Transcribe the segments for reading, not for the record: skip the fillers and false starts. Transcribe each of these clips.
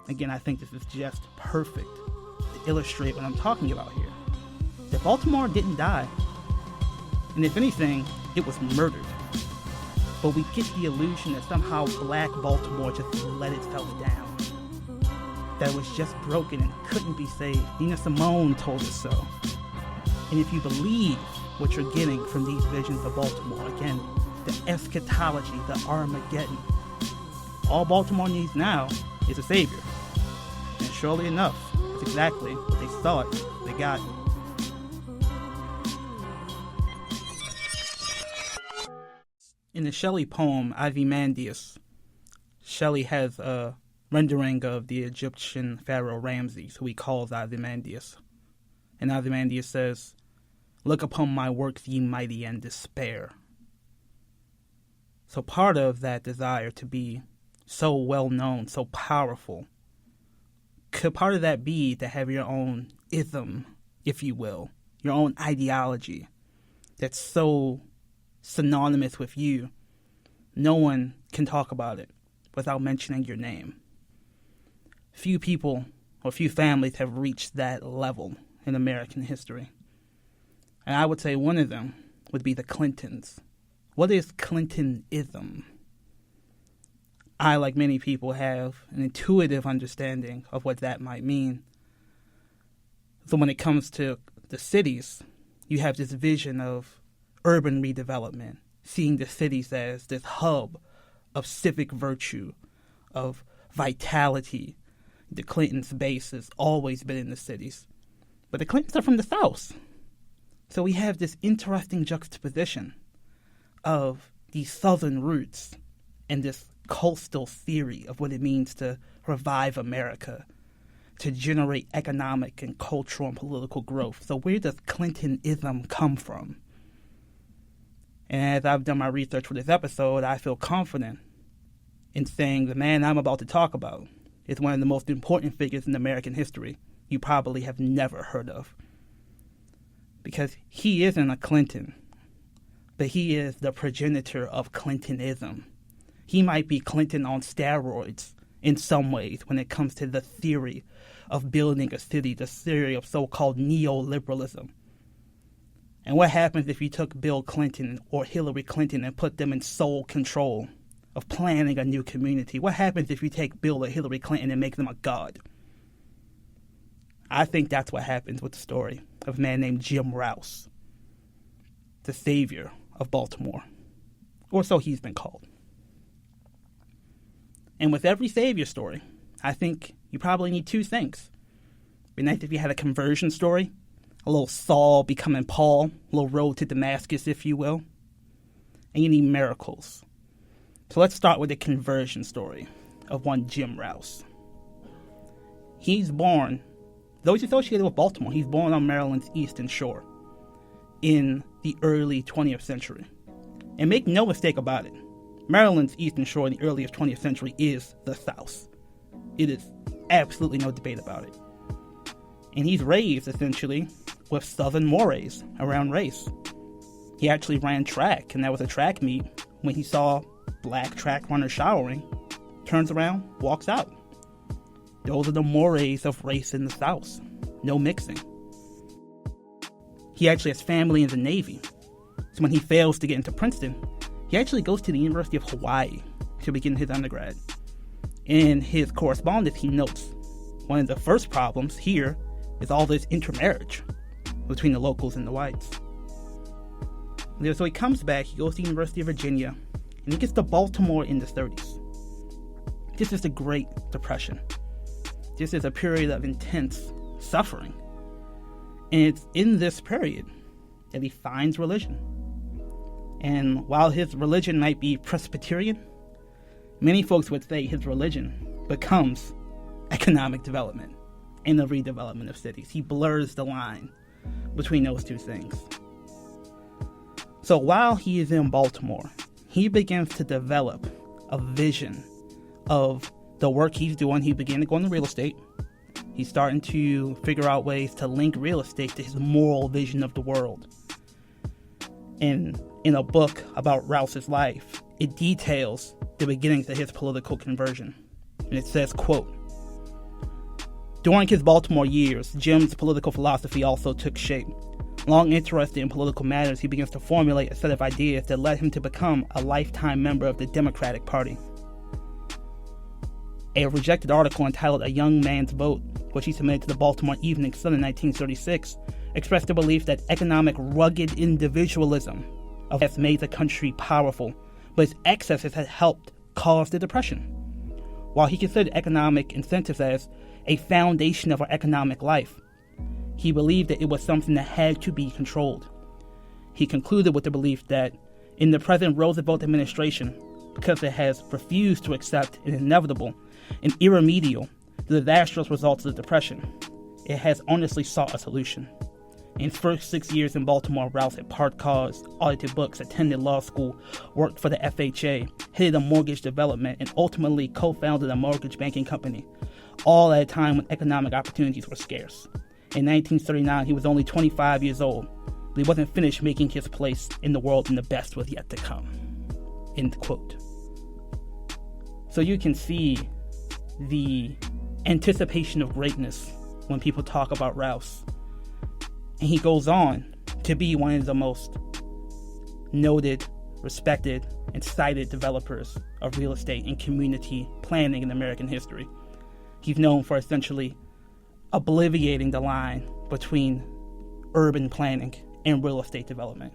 Again, I think this is just perfect to illustrate what I'm talking about here. That Baltimore didn't die. And if anything, it was murdered. But we get the illusion that somehow black Baltimore just let itself down. That it was just broken and couldn't be saved. Nina Simone told us so. And if you believe what you're getting from these visions of Baltimore, again, the eschatology, the Armageddon, all Baltimore needs now is a savior. And surely enough, that's exactly what they thought they got. In the Shelley poem, Ozymandias, Shelley has a rendering of the Egyptian pharaoh Ramses, who he calls Ozymandias. And Ozymandias says, "Look upon my works, ye mighty, and despair." So part of that desire to be so well known, so powerful, could part of that be to have your own ism, if you will, your own ideology that's so synonymous with you, no one can talk about it without mentioning your name. Few people or few families have reached that level in American history. And I would say one of them would be the Clintons. What is Clintonism? I, like many people, have an intuitive understanding of what that might mean. So when it comes to the cities, you have this vision of urban redevelopment, seeing the cities as this hub of civic virtue, of vitality. The Clintons' base has always been in the cities. But the Clintons are from the South. So we have this interesting juxtaposition of these Southern roots and this coastal theory of what it means to revive America, to generate economic and cultural and political growth. So where does Clintonism come from? And as I've done my research for this episode, I feel confident in saying the man I'm about to talk about is one of the most important figures in American history you probably have never heard of. Because he isn't a Clinton, but he is the progenitor of Clintonism. He might be Clinton on steroids in some ways when it comes to the theory of building a city, the theory of so-called neoliberalism. And what happens if you took Bill Clinton or Hillary Clinton and put them in sole control of planning a new community? What happens if you take Bill or Hillary Clinton and make them a god? I think that's what happens with the story of a man named Jim Rouse, the savior of Baltimore, or so he's been called. And with every savior story, I think you probably need two things. It'd be nice if you had a conversion story, a little Saul becoming Paul, a little road to Damascus, if you will. And you need miracles. So let's start with the conversion story of one Jim Rouse. He's born, though he's associated with Baltimore, he's born on Maryland's Eastern Shore in the early 20th century. And make no mistake about it, Maryland's Eastern Shore in the earliest 20th century is the South. It is absolutely no debate about it. And he's raised, essentially, with Southern mores around race. He actually ran track, and that was a track meet. When he saw black track runners showering, turns around, walks out. Those are the mores of race in the South. No mixing. He actually has family in the Navy. So when he fails to get into Princeton, he actually goes to the University of Hawaii to begin his undergrad. In his correspondence, he notes one of the first problems here is all this intermarriage between the locals and the whites. So he comes back, he goes to the University of Virginia, and he gets to Baltimore in the 30s. This is the Great Depression. This is a period of intense suffering. And it's in this period that he finds religion. And while his religion might be Presbyterian, many folks would say his religion becomes economic development and the redevelopment of cities. He blurs the line between those two things. So while he is in Baltimore, he begins to develop a vision of the work he's doing. He began to go into real estate. He's starting to figure out ways to link real estate to his moral vision of the world. And in a book about Rouse's life, it details the beginnings of his political conversion. And it says, quote, During his Baltimore years, Jim's political philosophy also took shape. Long interested in political matters, he begins to formulate a set of ideas that led him to become a lifetime member of the Democratic Party. A rejected article entitled A Young Man's Vote, which he submitted to the Baltimore Evening Sun in 1936, expressed the belief that economic rugged individualism has made the country powerful, but its excesses had helped cause the Depression. While he considered economic incentives as a foundation of our economic life, he believed that it was something that had to be controlled. He concluded with the belief that in the President Roosevelt administration, because it has refused to accept an inevitable and irremediable, disastrous results of the Depression, it has honestly sought a solution. In his first 6 years in Baltimore, Rouse had parked cars, audited books, attended law school, worked for the FHA, headed a mortgage development, and ultimately co-founded a mortgage banking company, all at a time when economic opportunities were scarce. In 1939, he was only 25 years old, but he wasn't finished making his place in the world, and the best was yet to come. End quote. So you can see the anticipation of greatness when people talk about Rouse. And he goes on to be one of the most noted, respected, and cited developers of real estate and community planning in American history. He's known for essentially obliviating the line between urban planning and real estate development.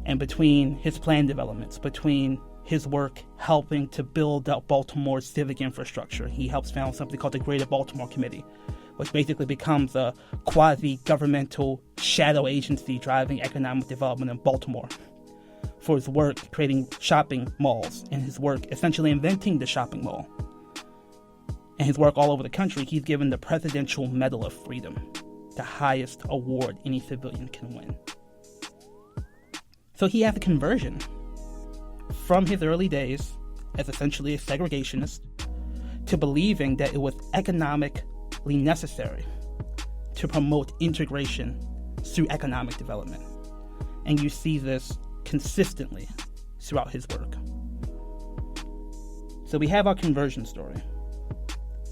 And between his planned developments, between his work helping to build up Baltimore's civic infrastructure, he helps found something called the Greater Baltimore Committee, which basically becomes a quasi-governmental shadow agency driving economic development in Baltimore. For his work creating shopping malls, and his work essentially inventing the shopping mall, and his work all over the country, he's given the Presidential Medal of Freedom, the highest award any civilian can win. So he has a conversion from his early days as essentially a segregationist to believing that it was economically necessary to promote integration through economic development. And you see this consistently throughout his work. So we have our conversion story.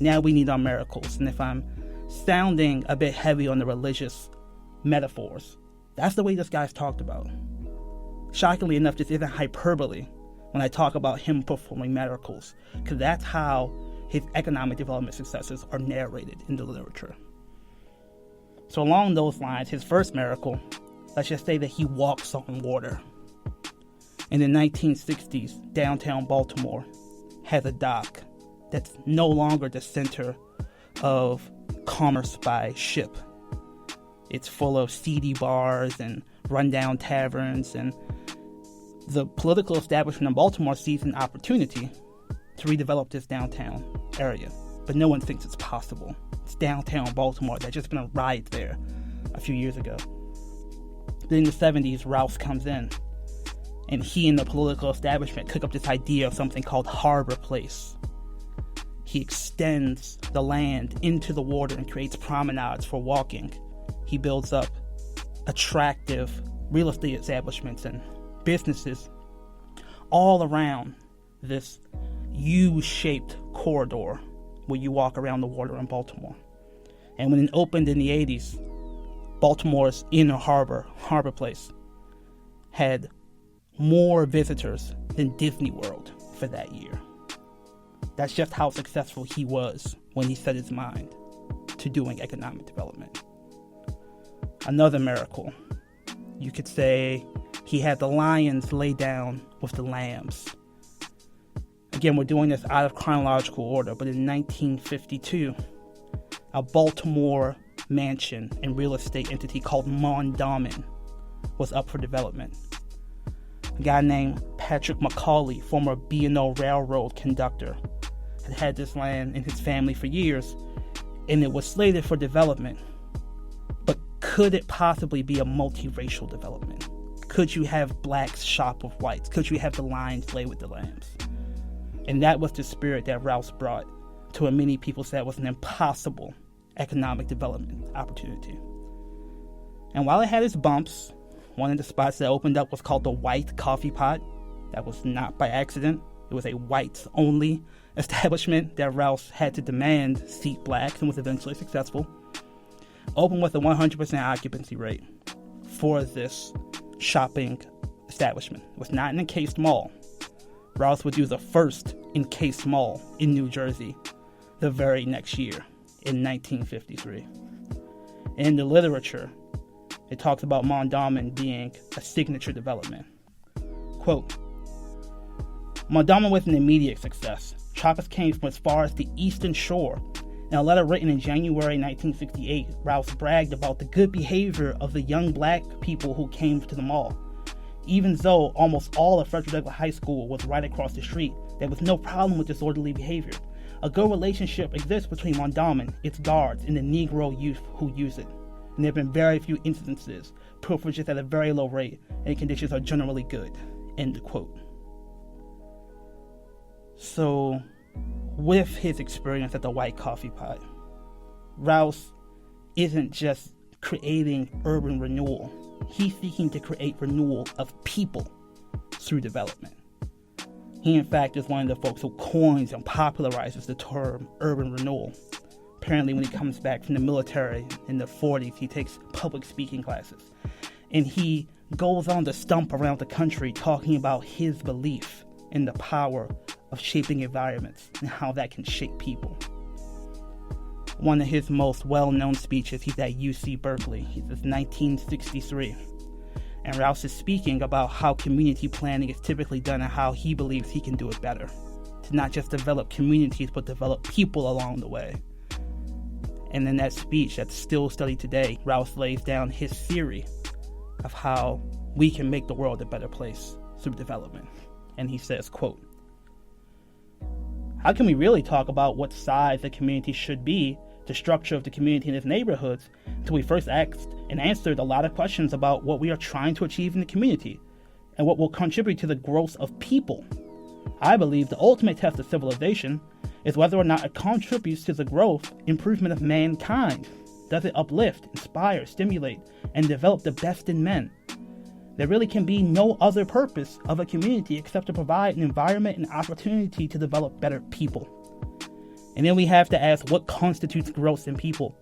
Now we need our miracles. And if I'm sounding a bit heavy on the religious metaphors, that's the way this guy's talked about. Shockingly enough, this isn't hyperbole when I talk about him performing miracles, because that's how his economic development successes are narrated in the literature. So along those lines, his first miracle, let's just say that he walks on water. In the 1960s, downtown Baltimore has a dock that's no longer the center of commerce by ship. It's full of seedy bars and rundown taverns, and the political establishment in Baltimore sees an opportunity to redevelop this downtown area. But no one thinks it's possible. It's downtown Baltimore. There's just been a riot there a few years ago. Then in the 70s, Rouse comes in, and he and the political establishment cook up this idea of something called Harbor Place. He extends the land into the water and creates promenades for walking. He builds up attractive real estate establishments and businesses all around this U-shaped corridor where you walk around the water in Baltimore. And when it opened in the 80s, Baltimore's inner harbor place, had more visitors than Disney World for that year. That's just how successful he was when he set his mind to doing economic development. Another miracle, you could say he had the lions lay down with the lambs. Again, we're doing this out of chronological order, but in 1952, a Baltimore mansion and real estate entity called Mondawmin was up for development. A guy named Patrick McCauley, former B&O Railroad conductor, had this land in his family for years, and it was slated for development. But could it possibly be a multiracial development? Could you have blacks shop with whites? Could you have the lions play with the lambs? And that was the spirit that Rouse brought to what many people said was an impossible economic development opportunity. And while it had its bumps, one of the spots that opened up was called the White Coffee Pot. That was not by accident. It was a whites-only establishment that Rouse had to demand seat blacks and was eventually successful. Opened with a 100% occupancy rate for this shopping establishment. It was not an encased mall. Rouse would do the first encased mall in New Jersey the very next year in 1953. In the literature, it talks about Mondawmin being a signature development. Quote, Mondawmin was an immediate success. Shoppers came from as far as the Eastern Shore. In a letter written in January 1968, Rouse bragged about the good behavior of the young black people who came to the mall. Even though almost all of Frederick Douglass High School was right across the street, there was no problem with disorderly behavior. A good relationship exists between Mondawmin, its guards, and the Negro youth who use it. And there have been very few instances. Pilferage is at a very low rate, and conditions are generally good. End quote. So, with his experience at the White Coffee Pot, Rouse isn't just creating urban renewal. He's seeking to create renewal of people through development. He, in fact, is one of the folks who coins and popularizes the term urban renewal. Apparently, when he comes back from the military in the 40s, he takes public speaking classes. And he goes on to stump around the country talking about his belief in the power of shaping environments and how that can shape people. One of his most well-known speeches, he's at UC Berkeley. He's 1963. And Rouse is speaking about how community planning is typically done and how he believes he can do it better. To not just develop communities, but develop people along the way. And in that speech that's still studied today, Rouse lays down his theory of how we can make the world a better place through development. And he says, quote, how can we really talk about what size the community should be, the structure of the community in its neighborhoods, until we first asked and answered a lot of questions about what we are trying to achieve in the community and what will contribute to the growth of people? I believe the ultimate test of civilization is whether or not it contributes to the growth, improvement of mankind. Does it uplift, inspire, stimulate, and develop the best in men? There really can be no other purpose of a community except to provide an environment and opportunity to develop better people. And then we have to ask, what constitutes growth in people?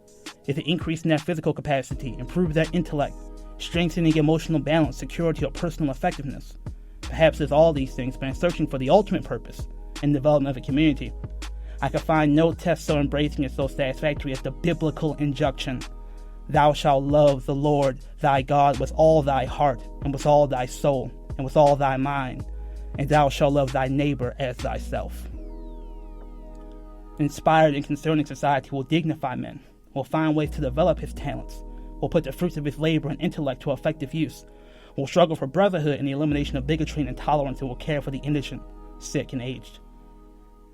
Is it increasing their physical capacity, improving their intellect, strengthening emotional balance, security, or personal effectiveness? Perhaps it's all these things, but in searching for the ultimate purpose and development of a community, I can find no test so embracing and so satisfactory as the biblical injunction, thou shalt love the Lord thy God with all thy heart, and with all thy soul, and with all thy mind, and thou shalt love thy neighbor as thyself. An inspired and concerning society will dignify men, will find ways to develop his talents, will put the fruits of his labor and intellect to effective use, will struggle for brotherhood and the elimination of bigotry and intolerance, and will care for the indigent, sick, and aged.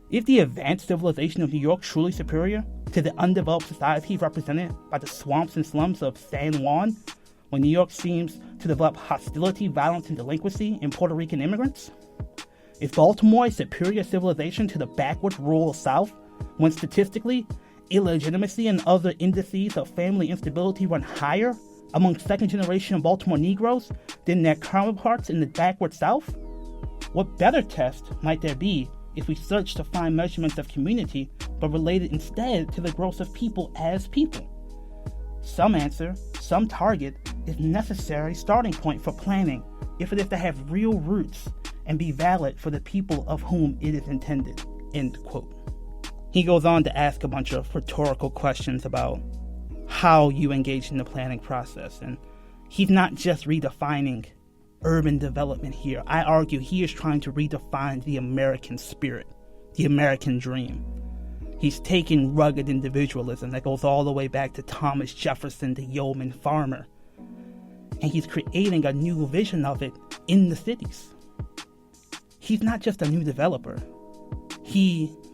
Is the advanced civilization of New York truly superior to the undeveloped society represented by the swamps and slums of San Juan, when New York seems to develop hostility, violence, and delinquency in Puerto Rican immigrants? Is Baltimore a superior civilization to the backward rural South, when statistically, illegitimacy and other indices of family instability run higher among second-generation Baltimore Negroes than their counterparts in the backward South? What better test might there be if we search to find measurements of community, but related instead to the growth of people as people? Some answer, some target, is necessary starting point for planning if it is to have real roots and be valid for the people of whom it is intended. End quote. He goes on to ask a bunch of rhetorical questions about how you engage in the planning process, and he's not just redefining urban development here. I argue he is trying to redefine the American spirit, the American dream. He's taking rugged individualism that goes all the way back to Thomas Jefferson, the yeoman farmer, and he's creating a new vision of it in the cities. He's not just a new developer.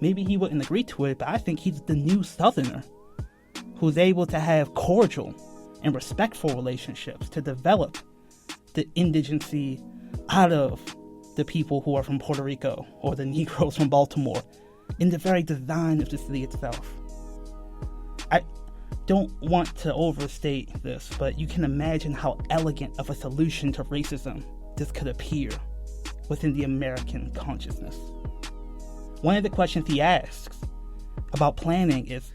Maybe he wouldn't agree to it, but I think he's the new Southerner who's able to have cordial and respectful relationships to develop the indigency out of the people who are from Puerto Rico or the Negroes from Baltimore in the very design of the city itself. I don't want to overstate this, but you can imagine how elegant of a solution to racism this could appear within the American consciousness. One of the questions he asks about planning is,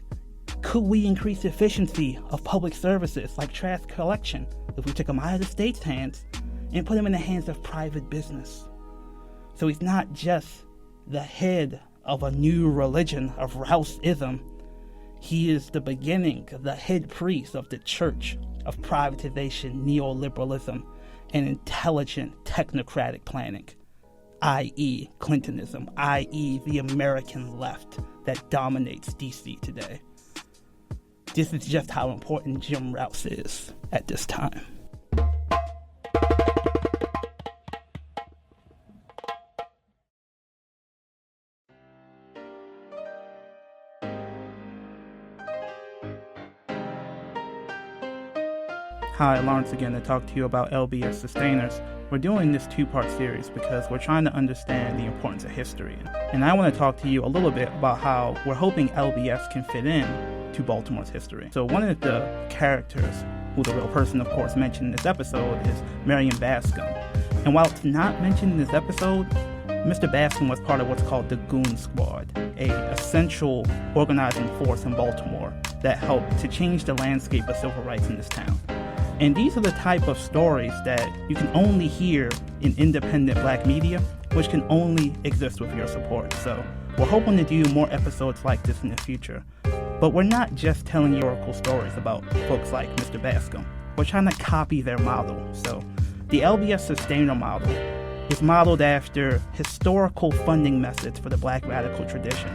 could we increase the efficiency of public services like trash collection if we took them out of the state's hands and put them in the hands of private business? So he's not just the head of a new religion of Rouseism. He is the beginning, the head priest of the church of privatization, neoliberalism, and intelligent technocratic planning, i.e. Clintonism, i.e. the American left that dominates D.C. today. This is just how important Jim Rouse is at this time. Hi, Lawrence again to talk to you about LBS Sustainers. We're doing this two-part series because we're trying to understand the importance of history. And I want to talk to you a little bit about how we're hoping LBS can fit in to Baltimore's history. So one of the characters, who's a real person, of course, mentioned in this episode is Marion Bascom. And while it's not mentioned in this episode, Mr. Bascom was part of what's called the Goon Squad, a essential organizing force in Baltimore that helped to change the landscape of civil rights in this town. And these are the type of stories that you can only hear in independent black media, which can only exist with your support. So we're hoping to do more episodes like this in the future. But we're not just telling historical stories about folks like Mr. Bascom. We're trying to copy their model. So the LBS Sustainer model is modeled after historical funding methods for the black radical tradition.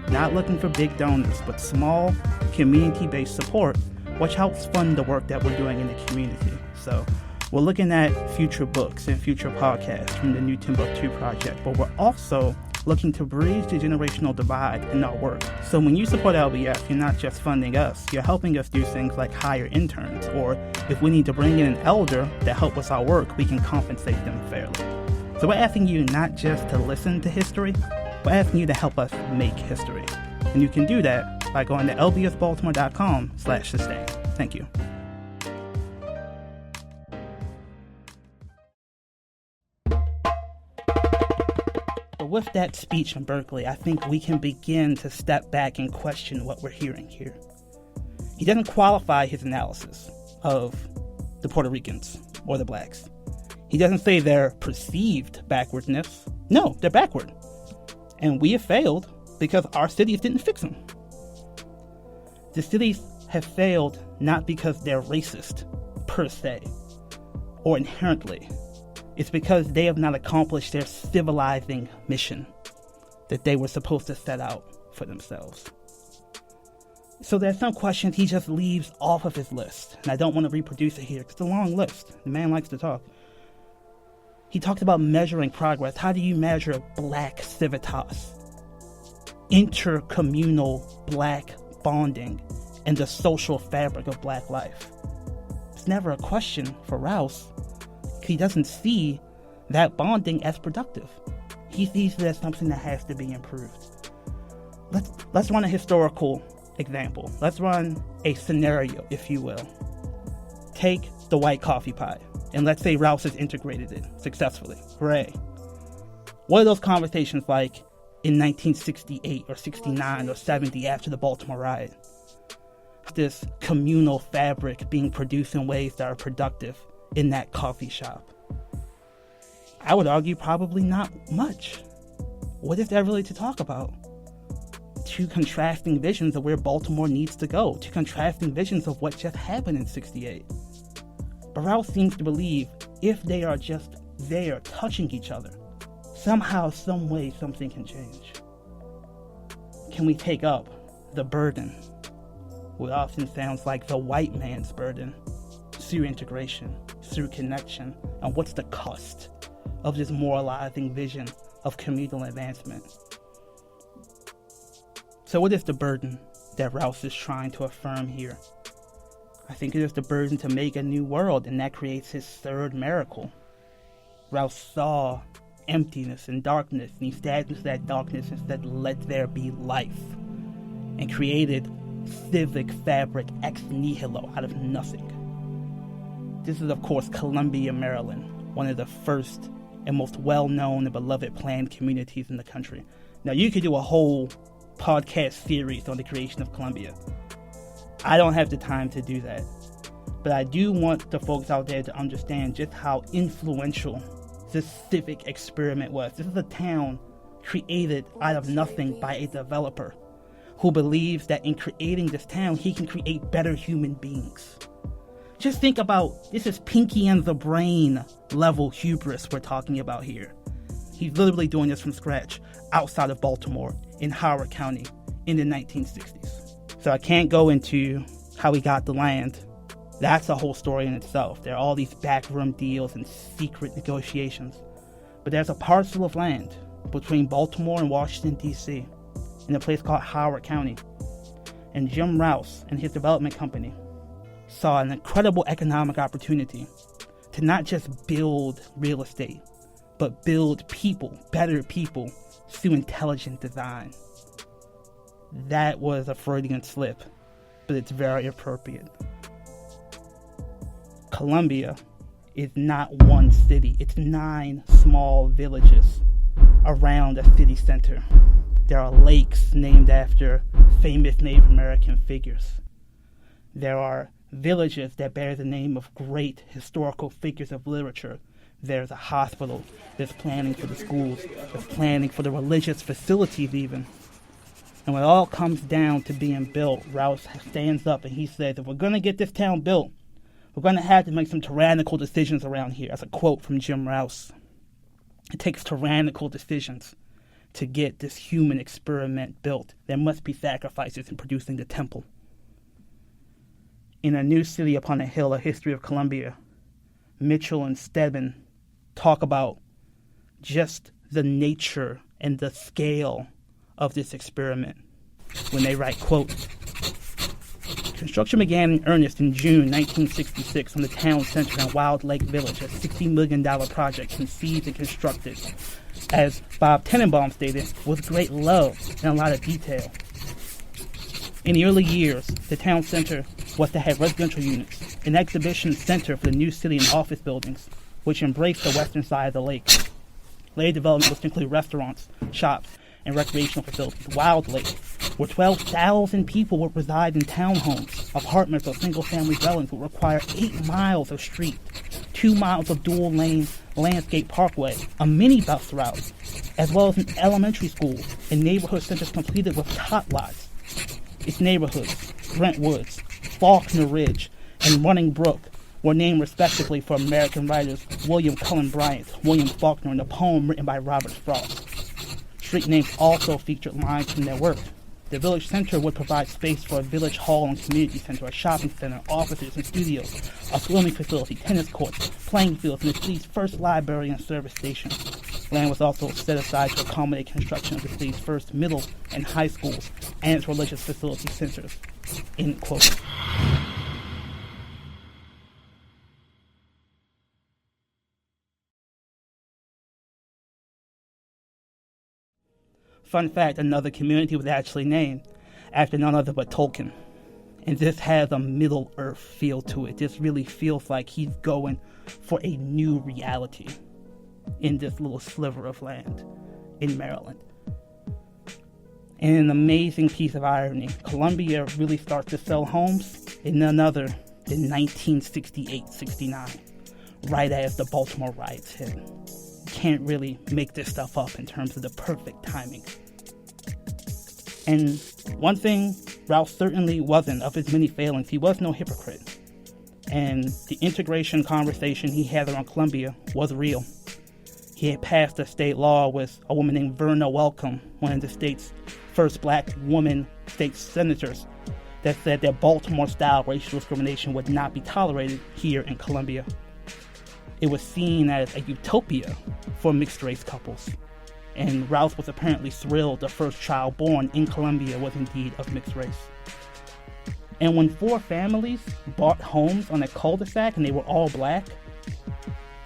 Not looking for big donors, but small, community-based support, which helps fund the work that we're doing in the community. So we're looking at future books and future podcasts from the New Timbuktu Project, but we're also looking to bridge the generational divide in our work. So when you support LBS, you're not just funding us, you're helping us do things like hire interns, or if we need to bring in an elder to help with our work, we can compensate them fairly. So we're asking you not just to listen to history, we're asking you to help us make history. And you can do that by going to lbsbaltimore.com/sustain. Thank you. But with that speech in Berkeley, I think we can begin to step back and question what we're hearing here. He doesn't qualify his analysis of the Puerto Ricans or the blacks. He doesn't say they're perceived backwardness. No, they're backward. And we have failed because our cities didn't fix them. The cities have failed not because they're racist, per se, or inherently. It's because they have not accomplished their civilizing mission that they were supposed to set out for themselves. So there's some questions he just leaves off of his list, and I don't want to reproduce it here because it's a long list. The man likes to talk. He talks about measuring progress. How do you measure black civitas, intercommunal black bonding, and the social fabric of black life? It's never a question for Rouse. He doesn't see that bonding as productive. He sees it as something that has to be improved. Let's run a historical example. Let's run a scenario, if you will. Take the white coffee pie, and let's say Rouse has integrated it successfully. Hooray. What are those conversations like in 1968 or 69 or 70 after the Baltimore riot? This communal fabric being produced in ways that are productive in that coffee shop? I would argue probably not much. What is there really to talk about? Two contrasting visions of where Baltimore needs to go. Two contrasting visions of what just happened in 68. But Rouse seems to believe if they are just there touching each other, somehow, some way, something can change. Can we take up the burden, what often sounds like the white man's burden, through integration, through connection, and what's the cost of this moralizing vision of communal advancement? So what is the burden that Rouse is trying to affirm here? I think it is the burden to make a new world, and that creates his third miracle. Rouse saw emptiness and darkness, and he stabbed into that darkness and said, "Let there be life," and created civic fabric ex nihilo, out of nothing. This is, of course, Columbia, Maryland, one of the first and most well-known and beloved planned communities in the country. Now, you could do a whole podcast series on the creation of Columbia. I don't have the time to do that. But I do want the folks out there to understand just how influential this civic experiment was. This is a town created out of nothing by a developer who believes that in creating this town, he can create better human beings. Just think about, this is Pinky and the Brain level hubris we're talking about here. He's literally doing this from scratch outside of Baltimore in Howard County in the 1960s. So I can't go into how he got the land. That's a whole story in itself. There are all these backroom deals and secret negotiations. But there's a parcel of land between Baltimore and Washington, D.C., in a place called Howard County. And Jim Rouse and his development company saw an incredible economic opportunity to not just build real estate, but build people, better people, through intelligent design. That was a Freudian slip, but it's very appropriate. Columbia is not one city. It's 9 small villages around a city center. There are lakes named after famous Native American figures. There are villages that bear the name of great historical figures of literature. There's a hospital. There's planning for the schools. There's planning for the religious facilities even. And when it all comes down to being built, Rouse stands up and he says, if we're going to get this town built, we're going to have to make some tyrannical decisions around here. That's a quote from Jim Rouse. It takes tyrannical decisions to get this human experiment built. There must be sacrifices in producing the temple. In A New City Upon a Hill, A History of Columbia, Mitchell and Stedman talk about just the nature and the scale of this experiment when they write, quote, construction began in earnest in June 1966 on the town center in Wild Lake Village, a $60 million project conceived and constructed, as Bob Tenenbaum stated, with great love and a lot of detail. In the early years, the town center was to have residential units, an exhibition center for the new city and office buildings, which embraced the western side of the lake. Later development was to include restaurants, shops, and recreational facilities. Wild Lake, where 12,000 people would reside in townhomes, apartments, or single-family dwellings, would require 8 miles of street, 2 miles of dual-lane landscape parkway, a minibus route, as well as an elementary school and neighborhood centers completed with tot lots. Its neighborhoods, Brent Woods, Faulkner Ridge, and Running Brook, were named respectively for American writers William Cullen Bryant, William Faulkner, and a poem written by Robert Frost. Street names also featured lines from their work. The village center would provide space for a village hall and community center, a shopping center, offices and studios, a swimming facility, tennis courts, playing fields, and the city's first library and service station. Land was also set aside to accommodate construction of the city's first middle and high schools and its religious facility centers. End quote. Fun fact, another community was actually named after none other but Tolkien. And this has a Middle-earth feel to it. This really feels like he's going for a new reality in this little sliver of land in Maryland. And an amazing piece of irony, Columbia really starts to sell homes in none other than 1968-69, right as the Baltimore riots hit. Can't really make this stuff up in terms of the perfect timing. And one thing Rouse certainly wasn't, of his many failings, he was no hypocrite. And the integration conversation he had around Columbia was real. He had passed a state law with a woman named Verna Welcome, one of the state's first black woman state senators, that said that Baltimore-style racial discrimination would not be tolerated here in Columbia. It was seen as a utopia for mixed-race couples. And Rouse was apparently thrilled the first child born in Columbia was indeed of mixed race. And when 4 families bought homes on a cul-de-sac and they were all black,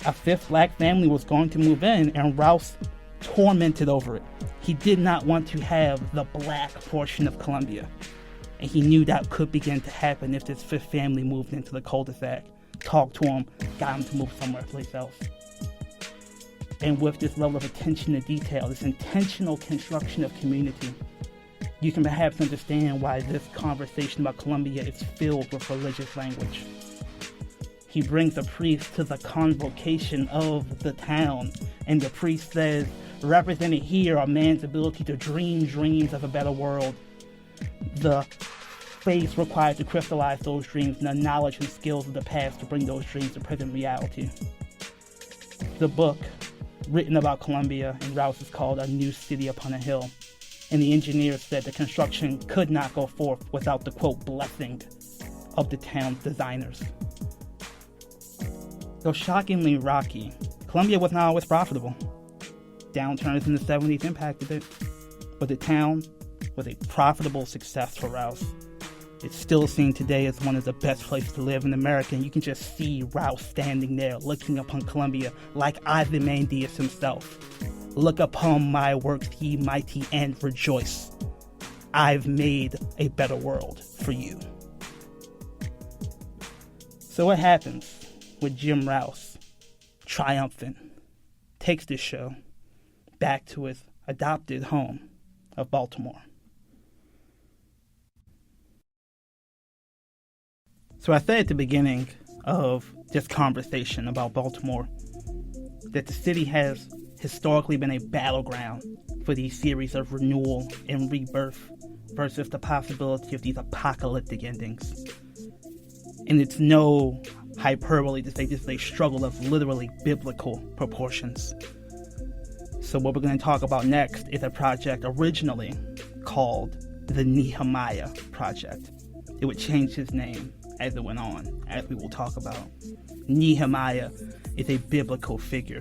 a 5th black family was going to move in, and Rouse tormented over it. He did not want to have the black portion of Columbia. And he knew that could begin to happen if this 5th family moved into the cul-de-sac. Talked to him, got him to move somewhere else. And with this level of attention to detail, this intentional construction of community, you can perhaps understand why this conversation about Columbia is filled with religious language. He brings a priest to the convocation of the town, and the priest says, represented here are man's ability to dream dreams of a better world, the faith required to crystallize those dreams, and the knowledge and skills of the past to bring those dreams to present reality. The book written about Columbia and Rouse is called A New City Upon a Hill, and the engineers said the construction could not go forth without the, quote, blessing of the town's designers. Though shockingly rocky, Columbia was not always profitable. Downturns in the 70s impacted it, but the town was a profitable success for Rouse. It's still seen today as one of the best places to live in America, and you can just see Rouse standing there looking upon Columbia like Ozymandias himself. Look upon my works, ye mighty, and rejoice. I've made a better world for you. So what happens with Jim Rouse, triumphant, takes this show back to his adopted home of Baltimore? So I said at the beginning of this conversation about Baltimore that the city has historically been a battleground for these series of renewal and rebirth versus the possibility of these apocalyptic endings. And it's no hyperbole to say this is a struggle of literally biblical proportions. So what we're going to talk about next is a project originally called the Nehemiah Project. It would change its name as it went on, as we will talk about. Nehemiah is a biblical figure.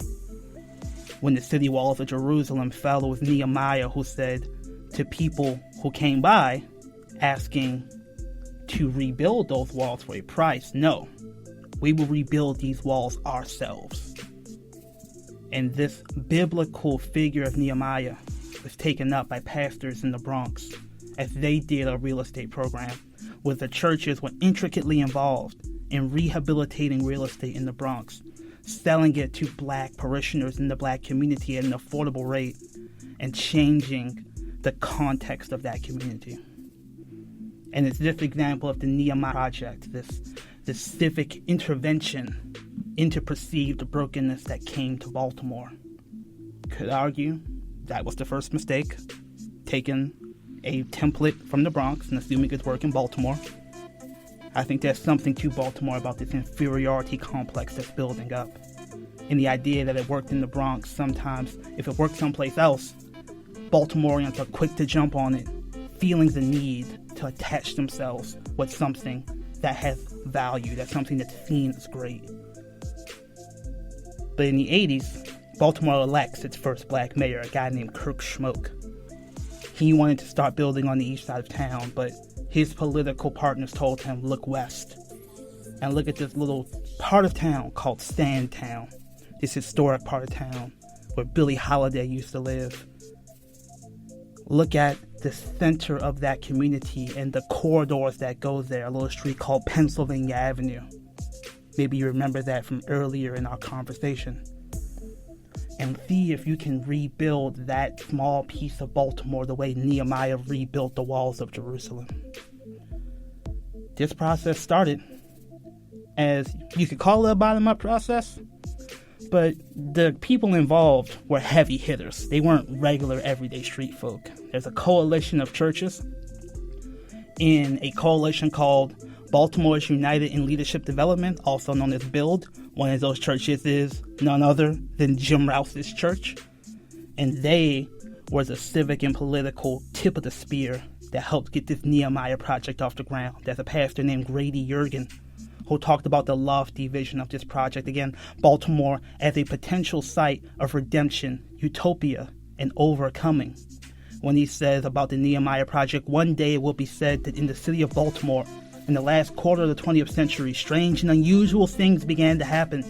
When the city walls of Jerusalem fell, it was Nehemiah who said to people who came by asking to rebuild those walls for a price, no, we will rebuild these walls ourselves. And this biblical figure of Nehemiah was taken up by pastors in the Bronx as they did a real estate program where the churches were intricately involved in rehabilitating real estate in the Bronx, selling it to black parishioners in the black community at an affordable rate, and changing the context of that community. And it's this example of the Nehemiah Project, this civic intervention into perceived brokenness that came to Baltimore. Could argue that was the first mistake, taking a template from the Bronx and assuming it's work in Baltimore. I think there's something to Baltimore about this inferiority complex that's building up. And the idea that it worked in the Bronx, sometimes, if it worked someplace else, Baltimoreans are quick to jump on it, feeling the need to attach themselves with something that has value, that's something that's seen as great. But in the 80s, Baltimore elects its first black mayor, a guy named Kirk Schmoke. He wanted to start building on the east side of town, but his political partners told him, look west and look at this little part of town called Sandtown, this historic part of town where Billie Holiday used to live. Look at the center of that community and the corridors that go there, a little street called Pennsylvania Avenue. Maybe you remember that from earlier in our conversation. And see if you can rebuild that small piece of Baltimore the way Nehemiah rebuilt the walls of Jerusalem. This process started as, you could call it a bottom-up process, but the people involved were heavy hitters. They weren't regular, everyday street folk. There's a coalition of churches in a coalition called Baltimore's United in Leadership Development, also known as BUILD. One of those churches is none other than Jim Rouse's church. And they were the civic and political tip of the spear that helped get this Nehemiah project off the ground. There's a pastor named Grady Jurgen who talked about the lofty vision of this project. Again, Baltimore as a potential site of redemption, utopia, and overcoming. When he says about the Nehemiah project, one day it will be said that in the city of Baltimore, in the last quarter of the 20th century, strange and unusual things began to happen.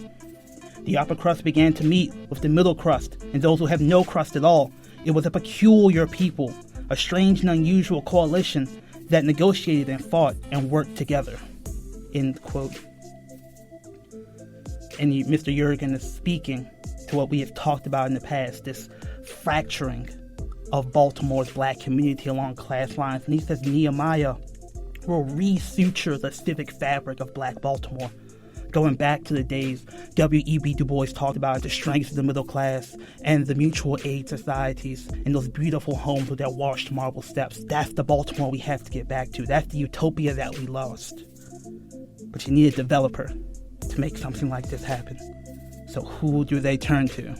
The upper crust began to meet with the middle crust and those who have no crust at all. It was a peculiar people, a strange and unusual coalition that negotiated and fought and worked together. End quote. And Mr. Jurgen is speaking to what we have talked about in the past, this fracturing of Baltimore's black community along class lines. And he says Nehemiah will resuture the civic fabric of black Baltimore, going back to the days W.E.B. Du Bois talked about the strengths of the middle class and the mutual aid societies and those beautiful homes with their washed marble steps. That's the Baltimore we have to get back to. That's the utopia that we lost. But you need a developer to make something like this happen. So who do they turn to?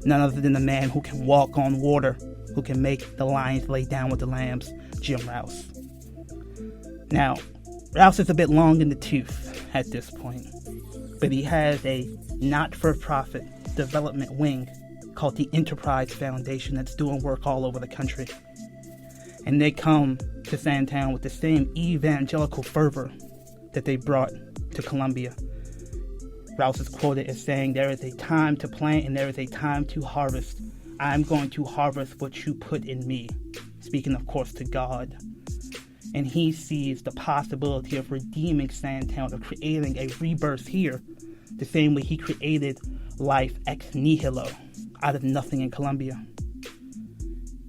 None other than the man who can walk on water, who can make the lions lay down with the lambs, Jim Rouse. Now, Rouse is a bit long in the tooth at this point, but he has a not-for-profit development wing called the Enterprise Foundation that's doing work all over the country. And they come to Sandtown with the same evangelical fervor that they brought to Columbia. Rouse is quoted as saying, "There is a time to plant and there is a time to harvest. I'm going to harvest what you put in me." Speaking, of course, to God. And he sees the possibility of redeeming Sandtown, of creating a rebirth here, the same way he created life ex nihilo, out of nothing in Columbia.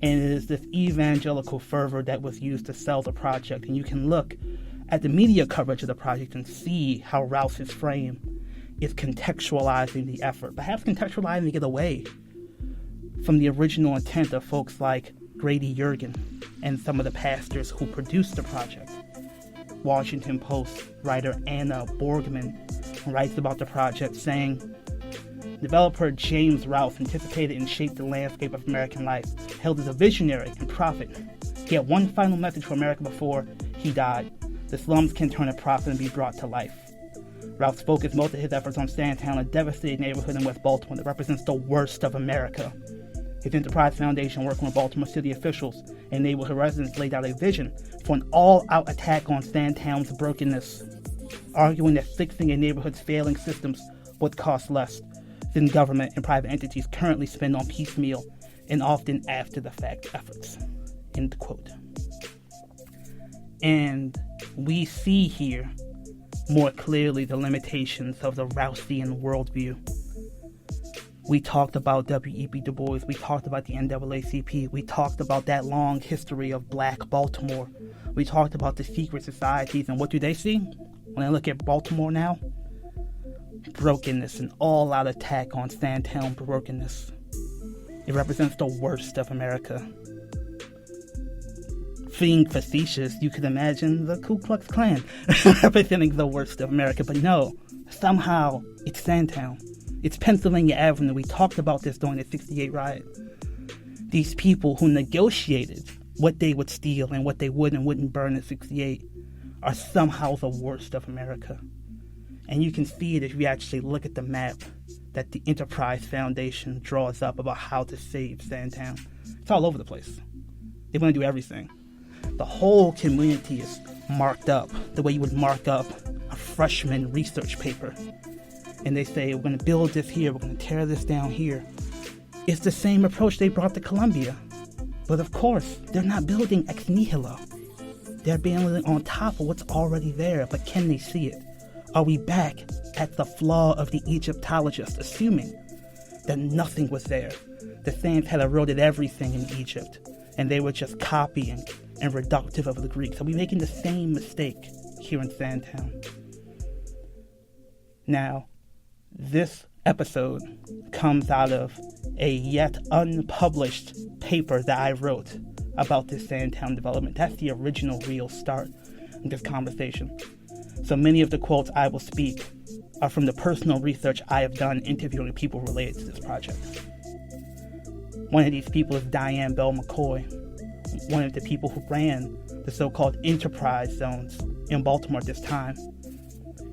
And it is this evangelical fervor that was used to sell the project. And you can look at the media coverage of the project and see how Rouse's frame is contextualizing the effort, perhaps contextualizing it away from the original intent of folks like Grady Jurgen and some of the pastors who produced the project. Washington Post writer Anna Borgman writes about the project, saying, "Developer James Rouse anticipated and shaped the landscape of American life, hailed as a visionary and prophet. He had one final message for America before he died: the slums can turn a profit and be brought to life." Rouse focused most of his efforts on Sandtown, a devastated neighborhood in West Baltimore that represents the worst of America. His Enterprise Foundation, working with Baltimore city officials and neighborhood residents, laid out a vision for an all-out attack on Sandtown's brokenness, arguing that fixing a neighborhood's failing systems would cost less than government and private entities currently spend on piecemeal and often after-the-fact efforts. End quote. And we see here more clearly the limitations of the Rousean worldview. We talked about W.E.B. Du Bois. We talked about the NAACP. We talked about that long history of black Baltimore. We talked about the secret societies. And what do they see when they look at Baltimore now? Brokenness, an all-out attack on Sandtown brokenness. It represents the worst of America. Being facetious, you could imagine the Ku Klux Klan representing the worst of America. But no, somehow it's Sandtown. It's Pennsylvania Avenue. We talked about this during the 68 riot. These people who negotiated what they would steal and what they would and wouldn't burn in 68 are somehow the worst of America. And you can see it if you actually look at the map that the Enterprise Foundation draws up about how to save Sandtown. It's all over the place. They want to do everything. The whole community is marked up the way you would mark up a freshman research paper. And they say, we're going to build this here, we're going to tear this down here. It's the same approach they brought to Columbia. But of course, they're not building ex nihilo. They're building on top of what's already there, but can they see it? Are we back at the flaw of the Egyptologist, assuming that nothing was there? The Saints had eroded everything in Egypt, and they were just copying and reductive of the Greeks. Are we making the same mistake here in Sandtown? Now, this episode comes out of a yet unpublished paper that I wrote about this Sandtown development. That's the original real start of this conversation. So many of the quotes I will speak are from the personal research I have done interviewing people related to this project. One of these people is Diane Bell McCoy, one of the people who ran the so-called enterprise zones in Baltimore at this time.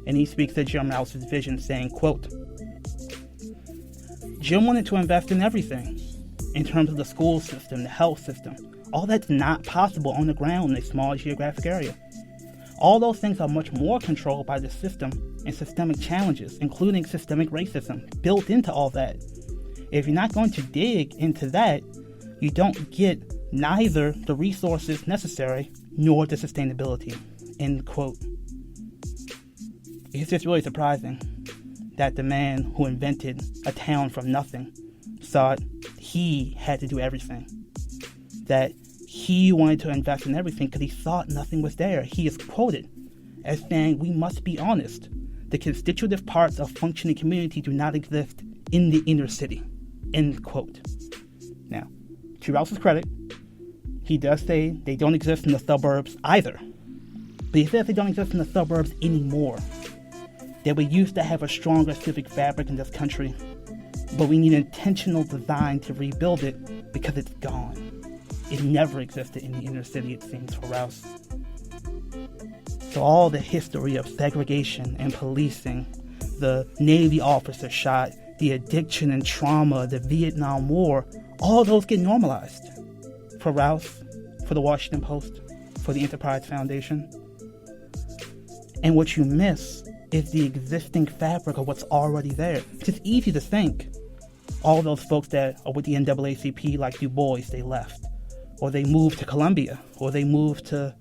And he speaks of Jim Rouse's vision, saying, quote, "Jim wanted to invest in everything, in terms of the school system, the health system. All that's not possible on the ground in a small geographic area. All those things are much more controlled by the system and systemic challenges, including systemic racism, built into all that. If you're not going to dig into that, you don't get neither the resources necessary nor the sustainability." End quote. It's just really surprising that the man who invented a town from nothing thought he had to do everything. That he wanted to invest in everything because he thought nothing was there. He is quoted as saying, "We must be honest. The constitutive parts of functioning community do not exist in the inner city." End quote. Now, to Rouse's credit, he does say they don't exist in the suburbs either. But he says they don't exist in the suburbs anymore. That we used to have a stronger civic fabric in this country, but we need intentional design to rebuild it because it's gone. It never existed in the inner city, it seems, for Rouse. So all the history of segregation and policing, the Navy officer shot, the addiction and trauma, the Vietnam War, all those get normalized. For Rouse, for the Washington Post, for the Enterprise Foundation. And what you miss is the existing fabric of what's already there. It's easy to think all those folks that are with the NAACP, like Du Bois, they left. Or they moved to Columbia. Or they moved to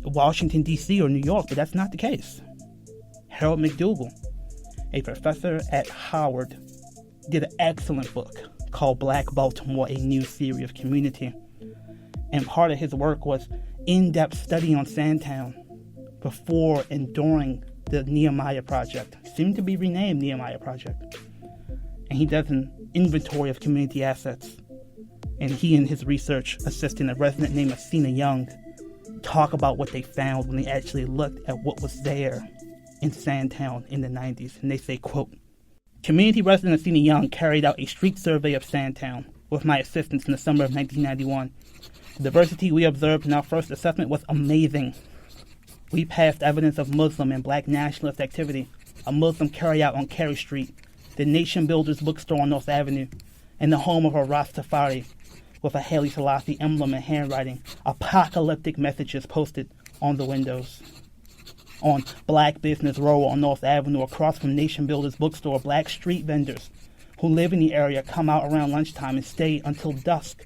Washington, D.C. or New York, but that's not the case. Harold McDougall, a professor at Howard, did an excellent book called Black Baltimore, A New Theory of Community. And part of his work was in-depth study on Sandtown before and during the Nehemiah Project, soon to be renamed Nehemiah Project. And he does an inventory of community assets. And he and his research assistant, a resident named Asina Young, talk about what they found when they actually looked at what was there in Sandtown in the 90s. And they say, quote, "Community resident Asina Young carried out a street survey of Sandtown with my assistants in the summer of 1991. The diversity we observed in our first assessment was amazing. We passed evidence of Muslim and black nationalist activity, a Muslim carryout on Carey Street, the Nation Builders bookstore on North Avenue, and the home of a Rastafari with a Haile Selassie emblem and handwriting, apocalyptic messages posted on the windows. On Black Business Row on North Avenue, across from Nation Builders bookstore, black street vendors who live in the area come out around lunchtime and stay until dusk.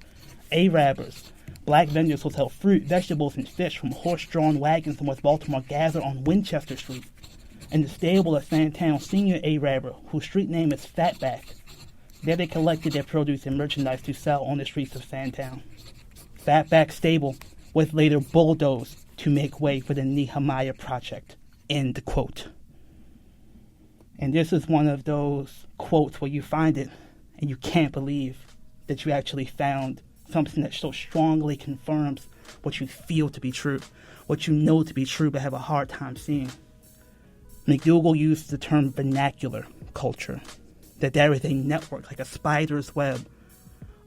Arabers, black vendors who sell fruit, vegetables, and fish from horse-drawn wagons in West Baltimore gather on Winchester Street. And the stable of Sandtown senior Araber, whose street name is Fatback. There they collected their produce and merchandise to sell on the streets of Sandtown. Fatback stable was later bulldozed to make way for the Nehemiah Project." End quote. And this is one of those quotes where you find it and you can't believe that you actually found something that so strongly confirms what you feel to be true, what you know to be true but have a hard time seeing. McDougall used the term vernacular culture, that there is a network, like a spider's web,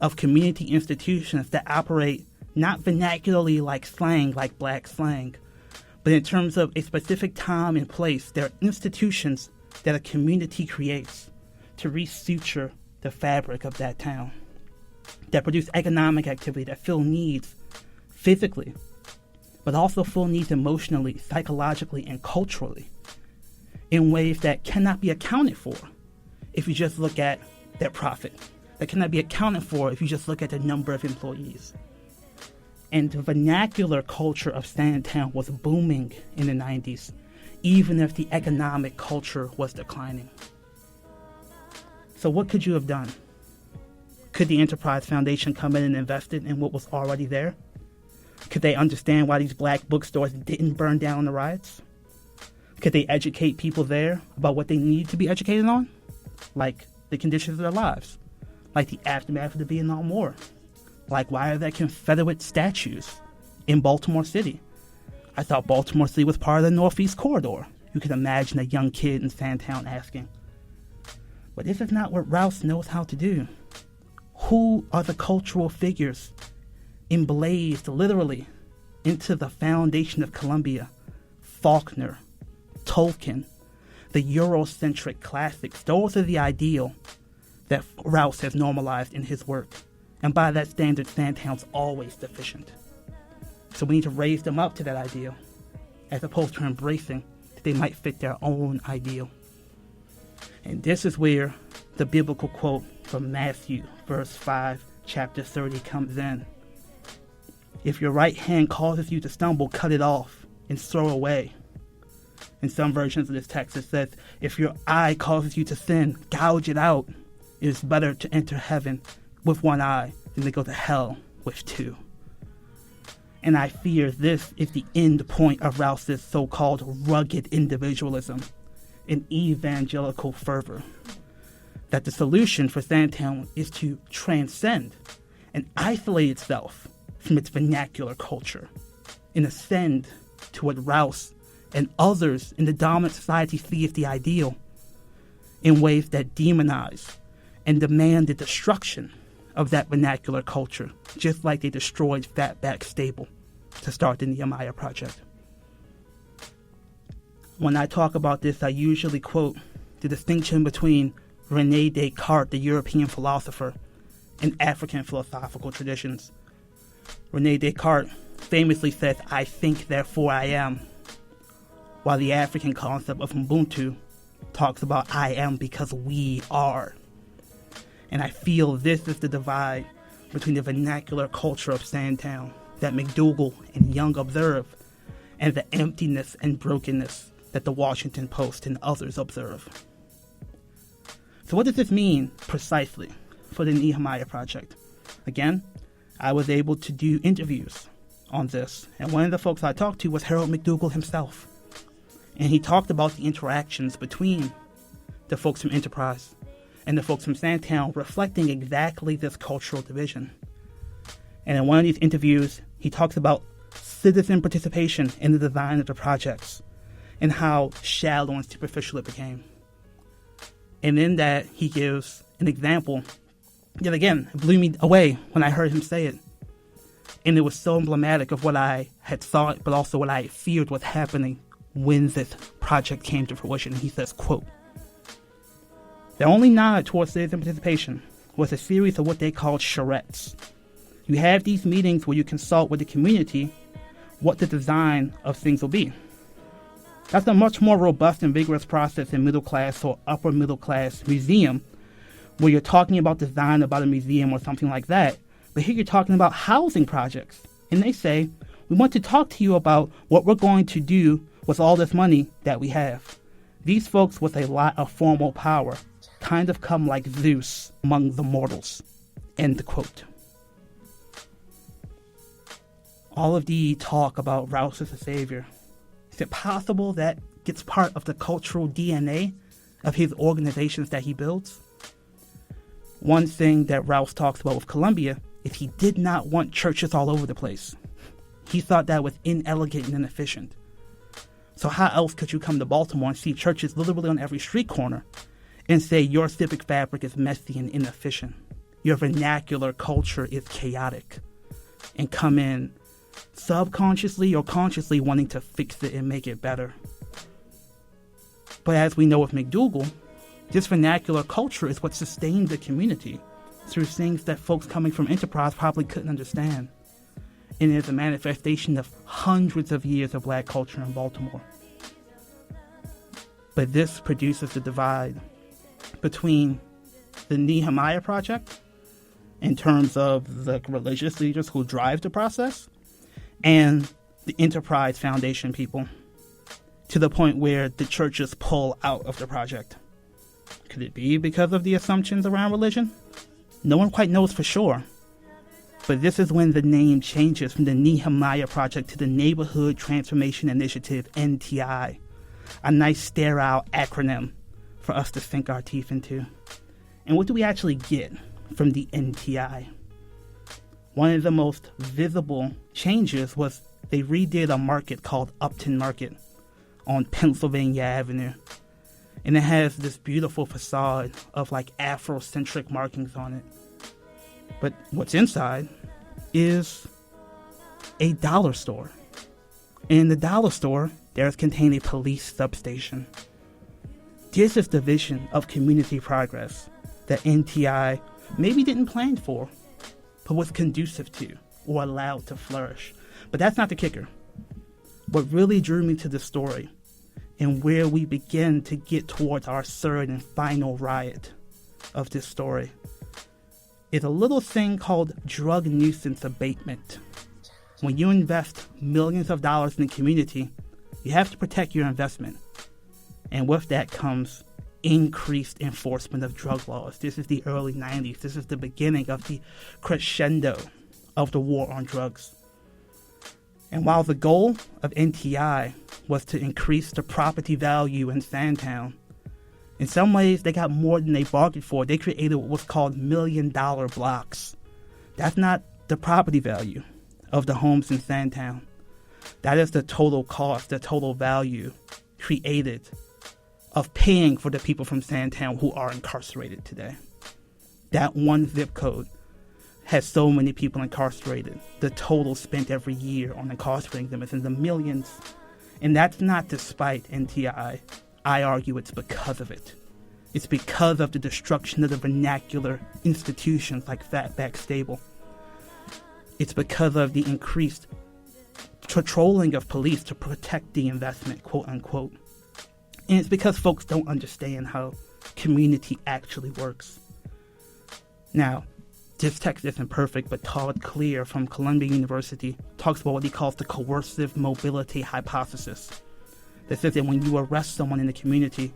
of community institutions that operate not vernacularly like slang, like black slang, but in terms of a specific time and place. There are institutions that a community creates to resuture the fabric of that town, that produce economic activity, that fill needs physically, but also fill needs emotionally, psychologically, and culturally in ways that cannot be accounted for if you just look at their profit, that cannot be accounted for if you just look at the number of employees. And the vernacular culture of Sandtown was booming in the 90s, even if the economic culture was declining. So what could you have done? Could the Enterprise Foundation come in and invest in what was already there? Could they understand why these black bookstores didn't burn down in the riots? Could they educate people there about what they need to be educated on? Like the conditions of their lives, like the aftermath of the Vietnam War, like why are there Confederate statues in Baltimore City? I thought Baltimore City was part of the Northeast Corridor. You can imagine a young kid in Sandtown asking. But this is not what Rouse knows how to do. Who are the cultural figures emblazed literally into the foundation of Columbia? Faulkner, Tolkien, the Eurocentric classics. Those are the ideal that Rouse has normalized in his work. And by that standard, Sandtown's always deficient. So we need to raise them up to that ideal, as opposed to embracing that they might fit their own ideal. And this is where the biblical quote from Matthew, verse 5, chapter 30 comes in. If your right hand causes you to stumble, cut it off and throw away. In some versions of this text, it says, if your eye causes you to sin, gouge it out. It is better to enter heaven with one eye than to go to hell with two. And I fear this is the end point of Rouse's so-called rugged individualism and evangelical fervor. That the solution for Sandtown is to transcend and isolate itself from its vernacular culture and ascend to what Rouse and others in the dominant society see as the ideal in ways that demonize and demand the destruction of that vernacular culture, just like they destroyed Fatback Stable to start the Nehemiah Project. When I talk about this, I usually quote the distinction between René Descartes, the European philosopher, and African philosophical traditions. René Descartes famously says, "I think, therefore I am," while the African concept of Ubuntu talks about "I am because we are." And I feel this is the divide between the vernacular culture of Sandtown that McDougall and Young observe, and the emptiness and brokenness that the Washington Post and others observe. So what does this mean precisely for the Nehemiah Project? Again, I was able to do interviews on this, and one of the folks I talked to was Harold McDougall himself. And he talked about the interactions between the folks from Enterprise and the folks from Sandtown, reflecting exactly this cultural division. And in one of these interviews, he talks about citizen participation in the design of the projects and how shallow and superficial it became. And in that, he gives an example that, again, blew me away when I heard him say it. And it was so emblematic of what I had thought, but also what I feared was happening when this project came to fruition. He says, quote, "The only nod towards citizen participation was a series of what they called charrettes. You have these meetings where you consult with the community what the design of things will be. That's a much more robust and vigorous process in middle class or upper middle class museum, where you're talking about design about a museum or something like that. But here you're talking about housing projects. And they say, we want to talk to you about what we're going to do with all this money that we have. These folks with a lot of formal power kind of come like Zeus among the mortals." End quote. All of the talk about Rouse as a savior, is it possible that gets part of the cultural DNA of his organizations that he builds? One thing that Rouse talks about with Columbia is he did not want churches all over the place. He thought that was inelegant and inefficient. So how else could you come to Baltimore and see churches literally on every street corner and say your civic fabric is messy and inefficient, your vernacular culture is chaotic, and come in subconsciously or consciously wanting to fix it and make it better? But as we know with McDougall, this vernacular culture is what sustained the community through things that folks coming from Enterprise probably couldn't understand. And it is a manifestation of hundreds of years of black culture in Baltimore. But this produces the divide between the Nehemiah Project in terms of the religious leaders who drive the process and the Enterprise Foundation people, to the point where the churches pull out of the project. Could it be because of the assumptions around religion? No one quite knows for sure. But this is when the name changes from the Nehemiah Project to the Neighborhood Transformation Initiative, NTI, a nice sterile acronym for us to sink our teeth into. And what do we actually get from the NTI? One of the most visible changes was they redid a market called Upton Market on Pennsylvania Avenue. And it has this beautiful facade of like Afrocentric markings on it. But what's inside is a dollar store. And in the dollar store, there's contained a police substation. This is the vision of community progress that NTI maybe didn't plan for, but was conducive to or allowed to flourish. But that's not the kicker. What really drew me to the story and where we begin to get towards our third and final riot of this story is a little thing called drug nuisance abatement. When you invest millions of dollars in the community You have to protect your investment. And with that comes increased enforcement of drug laws. This is the early 90s. This is the beginning of the crescendo of the war on drugs. And while the goal of NTI was to increase the property value in Sandtown, in some ways they got more than they bargained for. They created what was called $1 million blocks. That's not the property value of the homes in Sandtown. That is the total cost, the total value created of paying for the people from Sandtown who are incarcerated today. That one zip code has so many people incarcerated. The total spent every year on incarcerating them is in the millions. And that's not despite NTI. I argue it's because of it. It's because of the destruction of the vernacular institutions like Fatback Stable. It's because of the increased patrolling of police to protect the investment, quote unquote. And it's because folks don't understand how community actually works. Now, this text isn't perfect, but Todd Clear from Columbia University talks about what he calls the coercive mobility hypothesis. That says that when you arrest someone in the community,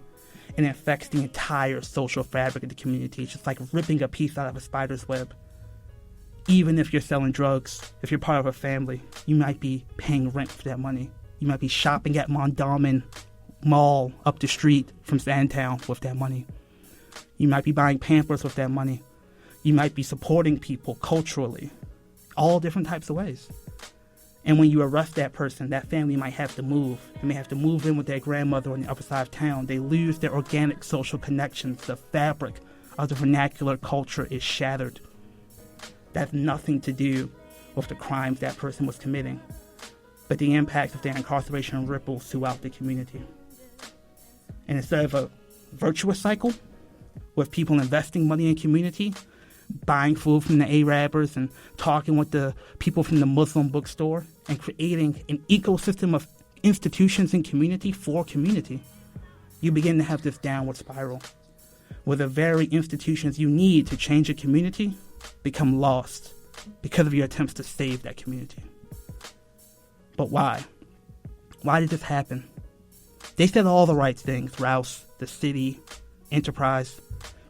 it affects the entire social fabric of the community. It's just like ripping a piece out of a spider's web. Even if you're selling drugs, if you're part of a family, you might be paying rent for that money. You might be shopping at Mondawmin Mall up the street from Sandtown with that money. You might be buying Pampers with that money. You might be supporting people culturally, all different types of ways. And when you arrest that person, that family might have to move. They may have to move in with their grandmother on the upper side of town. They lose their organic social connections. The fabric of the vernacular culture is shattered. That's nothing to do with the crimes that person was committing, but the impact of their incarceration ripples throughout the community. And instead of a virtuous cycle with people investing money in community, buying food from the Arabers and talking with the people from the Muslim bookstore and creating an ecosystem of institutions and community for community, you begin to have this downward spiral where the very institutions you need to change a community become lost because of your attempts to save that community. But why? Why did this happen? They said all the right things. Rouse, the city, enterprise.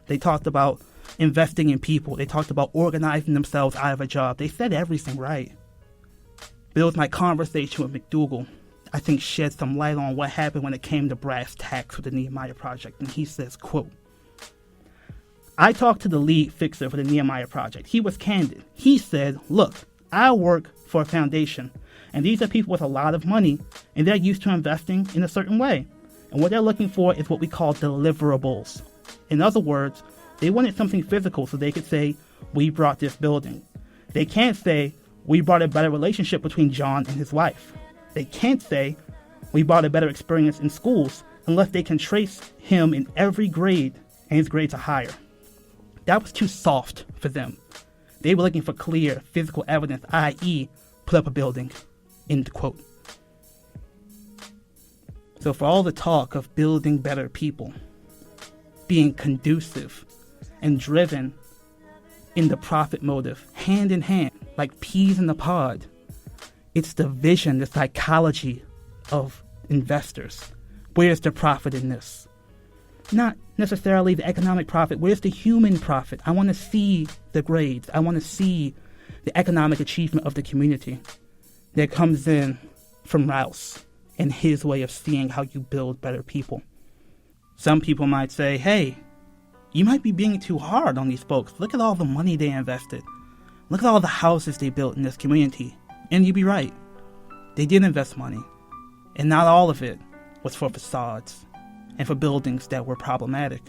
They talked about investing in people. They talked about organizing themselves out of a job. They said everything right. But it was my conversation with McDougall, I think, shed some light on what happened when it came to brass tacks with the Nehemiah Project. And he says, quote, I talked to the lead fixer for the Nehemiah Project. He was candid. He said, look, I work for a foundation, and these are people with a lot of money, and they're used to investing in a certain way. And what they're looking for is what we call deliverables. In other words, they wanted something physical so they could say, we brought this building. They can't say, we brought a better relationship between John and his wife. They can't say, we brought a better experience in schools, unless they can trace him in every grade, and his grades are higher. That was too soft for them. They were looking for clear physical evidence, i.e., put up a building, end quote. So for all the talk of building better people, being conducive and driven in the profit motive, hand in hand, like peas in the pod, it's the vision, the psychology of investors. Where's the profit in this? Not necessarily the economic profit. Where's the human profit? I want to see the grades. I want to see the economic achievement of the community that comes in from Rouse and his way of seeing how you build better people. Some people might say, hey, you might be being too hard on these folks. Look at all the money they invested. Look at all the houses they built in this community. And you'd be right. They did invest money. And not all of it was for facades and for buildings that were problematic.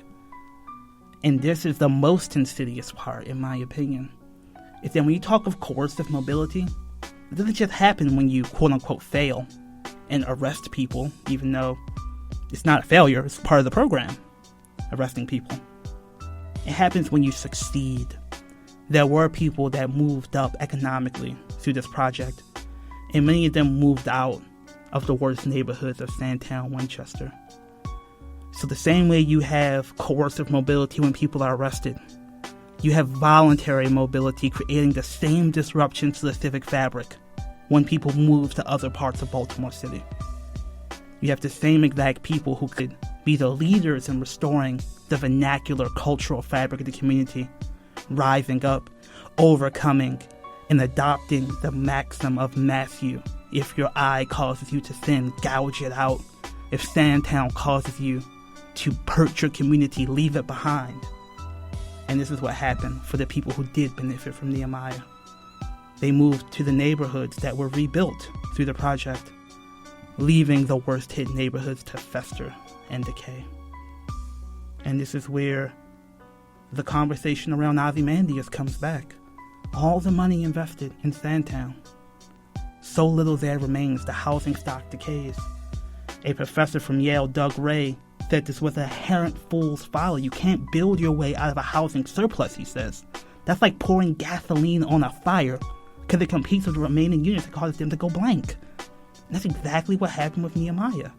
And this is the most insidious part, in my opinion, is that when you talk of coercive mobility, it doesn't just happen when you quote-unquote fail and arrest people, even though it's not a failure, it's part of the program, arresting people. It happens when you succeed. There were people that moved up economically through this project, and many of them moved out of the worst neighborhoods of Sandtown, Winchester. So the same way you have coercive mobility when people are arrested, you have voluntary mobility creating the same disruption to the civic fabric when people move to other parts of Baltimore City. You have the same exact people who could be the leaders in restoring the vernacular cultural fabric of the community, rising up, overcoming, and adopting the maxim of Matthew. If your eye causes you to sin, gouge it out. If Sandtown causes you to hurt your community, leave it behind. And this is what happened for the people who did benefit from Nehemiah. They moved to the neighborhoods that were rebuilt through the project, leaving the worst hit neighborhoods to fester and decay. And this is where the conversation around Ozymandias comes back. All the money invested in Sandtown, so little there remains, the housing stock decays. A professor from Yale, Doug Ray, said this was a inherent fool's folly. You can't build your way out of a housing surplus, he says. That's like pouring gasoline on a fire because it competes with the remaining units that causes them to go blank. And that's exactly what happened with Nehemiah.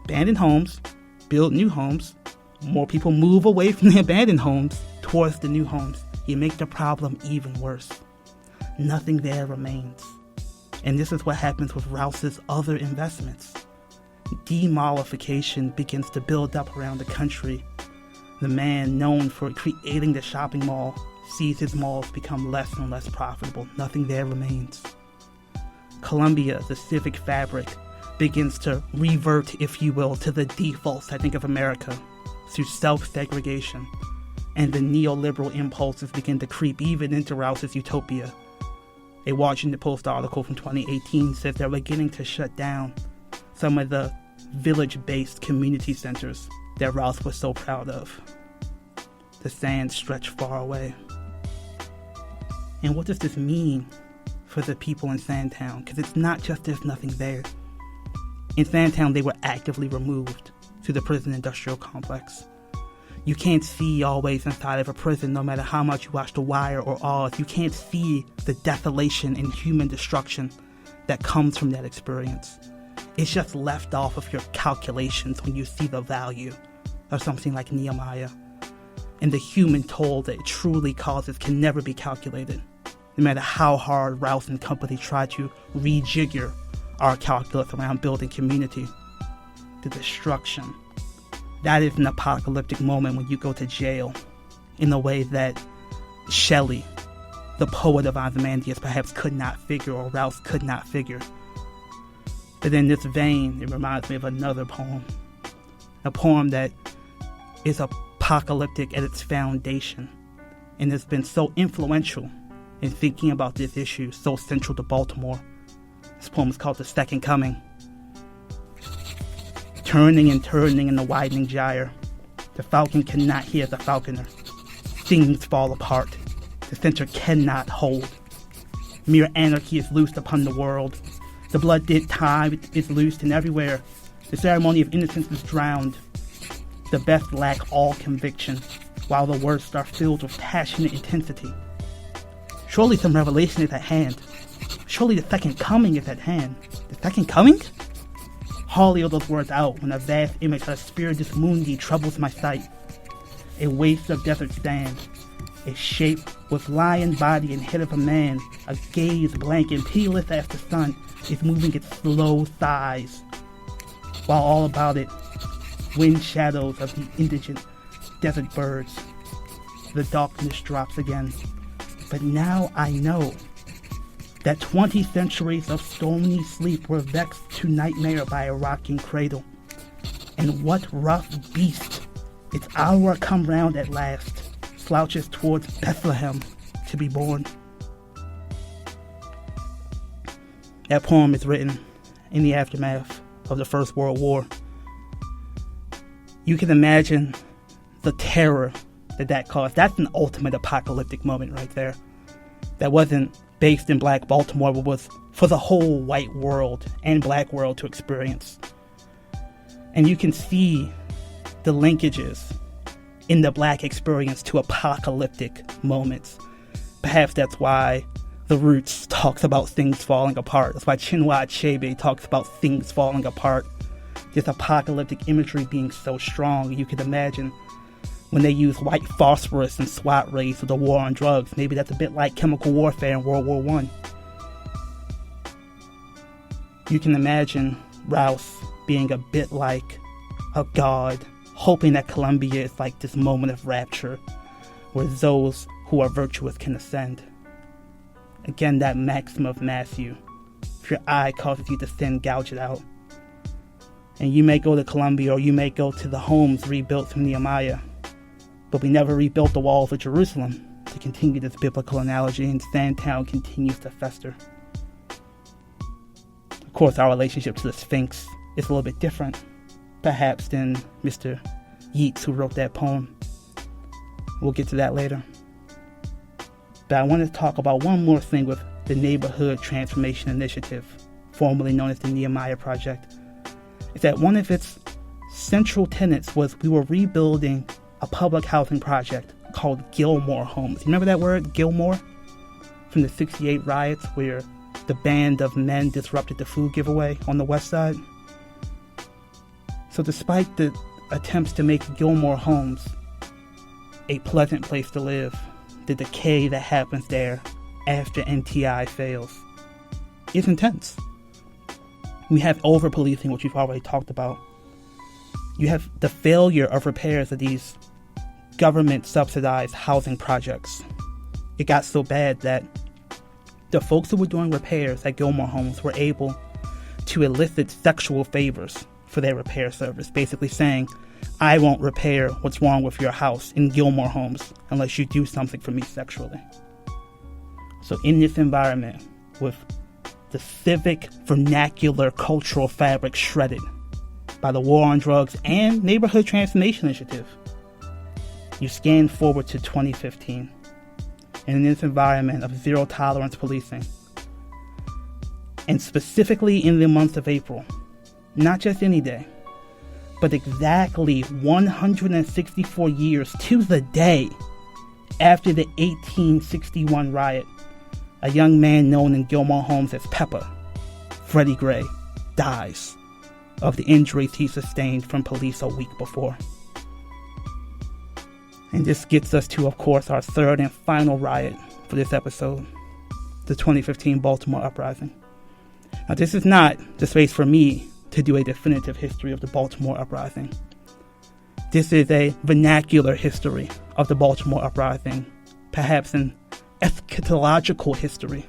Abandoned homes, build new homes. More people move away from the abandoned homes towards the new homes. You make the problem even worse. Nothing there remains. And this is what happens with Rouse's other investments. Demollification begins to build up around the country. The man known for creating the shopping mall sees his malls become less and less profitable. Nothing there remains. Columbia, the civic fabric, begins to revert, if you will, to the defaults, I think, of America through self-segregation. And the neoliberal impulses begin to creep even into Rouse's utopia. A Washington Post article from 2018 says they're beginning to shut down some of the village-based community centers that Rouse was so proud of. The sands stretch far away. And what does this mean for the people in Sandtown? Because it's not just there's nothing there. In Sandtown, they were actively removed to the prison industrial complex. You can't see always inside of a prison, no matter how much you watch The Wire or Oz. You can't see the desolation and human destruction that comes from that experience. It's just left off of your calculations when you see the value of something like Nehemiah. And the human toll that it truly causes can never be calculated, no matter how hard Rouse and company try to rejigger our calculus around building community. The destruction. That is an apocalyptic moment when you go to jail in a way that Shelley, the poet of Ozymandias, perhaps could not figure, or Rouse could not figure. But in this vein, it reminds me of another poem. A poem that is apocalyptic at its foundation and has been so influential in thinking about this issue, so central to Baltimore. This poem is called The Second Coming. Turning and turning in the widening gyre, the falcon cannot hear the falconer. Things fall apart. The center cannot hold. Mere anarchy is loosed upon the world. The blood-dead tide is loosed, and everywhere the ceremony of innocence is drowned. The best lack all conviction, while the worst are filled with passionate intensity. Surely some revelation is at hand. Surely the second coming is at hand. The second coming? Hardly are those words out when a vast image of Spiritus Mundi troubles my sight. A waste of desert sand, a shape with lion body and head of a man, a gaze blank and pitiless as the sun is moving its slow thighs, while all about it, wind shadows of the indigent desert birds. The darkness drops again, but now I know that 20 centuries of stormy sleep were vexed to nightmare by a rocking cradle. And what rough beast, its hour come round at last, slouches towards Bethlehem to be born. That poem is written in the aftermath of the First World War. You can imagine the terror that caused. That's an ultimate apocalyptic moment right there. That wasn't based in Black Baltimore, but was for the whole white world and Black world to experience. And you can see the linkages in the Black experience to apocalyptic moments. Perhaps that's why The Roots talks about things falling apart. That's why Chinua Achebe talks about things falling apart. This apocalyptic imagery being so strong, you can imagine when they use white phosphorus and SWAT raids for the war on drugs. Maybe that's a bit like chemical warfare in World War I. You can imagine Rouse being a bit like a god, hoping that Columbia is like this moment of rapture where those who are virtuous can ascend. Again, that maxim of Matthew. If your eye causes you to sin, gouge it out. And you may go to Columbia, or you may go to the homes rebuilt from Nehemiah, but we never rebuilt the walls of Jerusalem, to continue this biblical analogy, and Sandtown continues to fester. Of course, our relationship to the Sphinx is a little bit different, perhaps, than Mr. Yeats, who wrote that poem. We'll get to that later. But I want to talk about one more thing with the Neighborhood Transformation Initiative, formerly known as the Nehemiah Project, is that one of its central tenets was we were rebuilding a public housing project called Gilmore Homes. You remember that word, Gilmore? From the 68 riots where the band of men disrupted the food giveaway on the west side? So despite the attempts to make Gilmore Homes a pleasant place to live, the decay that happens there after NTI fails is intense. We have over-policing, which we've already talked about. You have the failure of repairs of these government-subsidized housing projects. It got so bad that the folks who were doing repairs at Gilmore Homes were able to elicit sexual favors for their repair service, basically saying, I won't repair what's wrong with your house in Gilmore Homes unless you do something for me sexually. So in this environment, with the civic vernacular cultural fabric shredded by the War on Drugs and Neighborhood Transformation Initiative, you scan forward to 2015, and in this environment of zero-tolerance policing, and specifically in the month of April, not just any day, but exactly 164 years to the day after the 1861 riot, a young man known in Gilmore Homes as Pepper, Freddie Gray, dies of the injuries he sustained from police a week before. And this gets us to, of course, our third and final riot for this episode, the 2015 Baltimore Uprising. Now, this is not the space for me to do a definitive history of the Baltimore Uprising. This is a vernacular history of the Baltimore Uprising, perhaps an eschatological history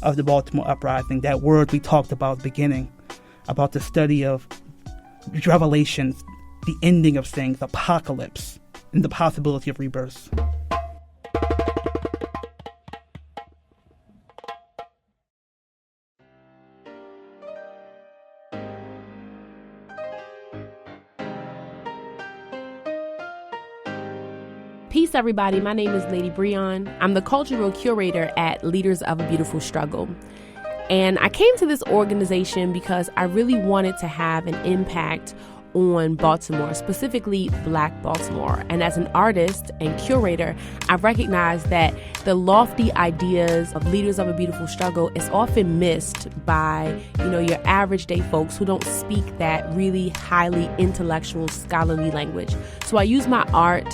of the Baltimore Uprising, that word we talked about at the beginning, about the study of revelations, the ending of things, apocalypse, and the possibility of rebirth. Peace, everybody. My name is Lady Breon. I'm the cultural curator at Leaders of a Beautiful Struggle. And I came to this organization because I really wanted to have an impact on Baltimore, specifically Black Baltimore. And as an artist and curator, I recognize that the lofty ideas of Leaders of a Beautiful Struggle is often missed by, your average day folks who don't speak that really highly intellectual, scholarly language. So I use my art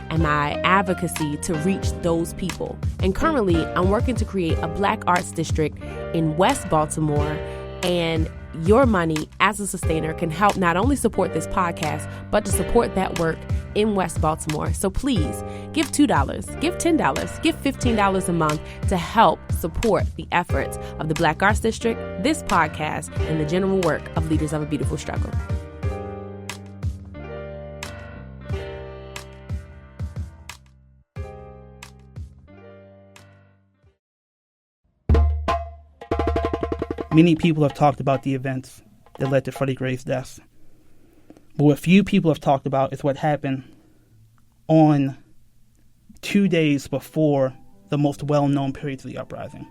and my advocacy to reach those people. And currently, I'm working to create a Black Arts District in West Baltimore, and your money as a sustainer can help not only support this podcast, but to support that work in West Baltimore. So please give $2, give $10, give $15 a month to help support the efforts of the Black Arts District, this podcast, and the general work of Leaders of a Beautiful Struggle. Many people have talked about the events that led to Freddie Gray's death. But what few people have talked about is what happened on 2 days before the most well-known periods of the uprising.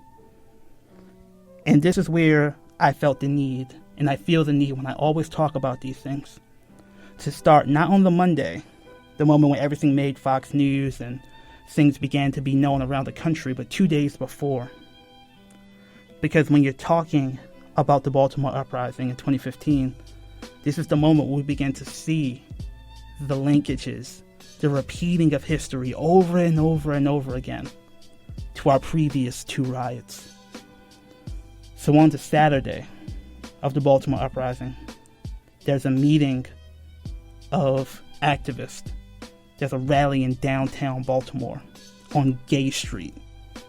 And this is where I felt the need, and I feel the need when I always talk about these things, to start not on the Monday, the moment when everything made Fox News and things began to be known around the country, but 2 days before. Because when you're talking about the Baltimore Uprising in 2015, this is the moment where we begin to see the linkages, the repeating of history over and over and over again to our previous two riots. So on the Saturday of the Baltimore Uprising, there's a meeting of activists. There's a rally in downtown Baltimore on Gay Street,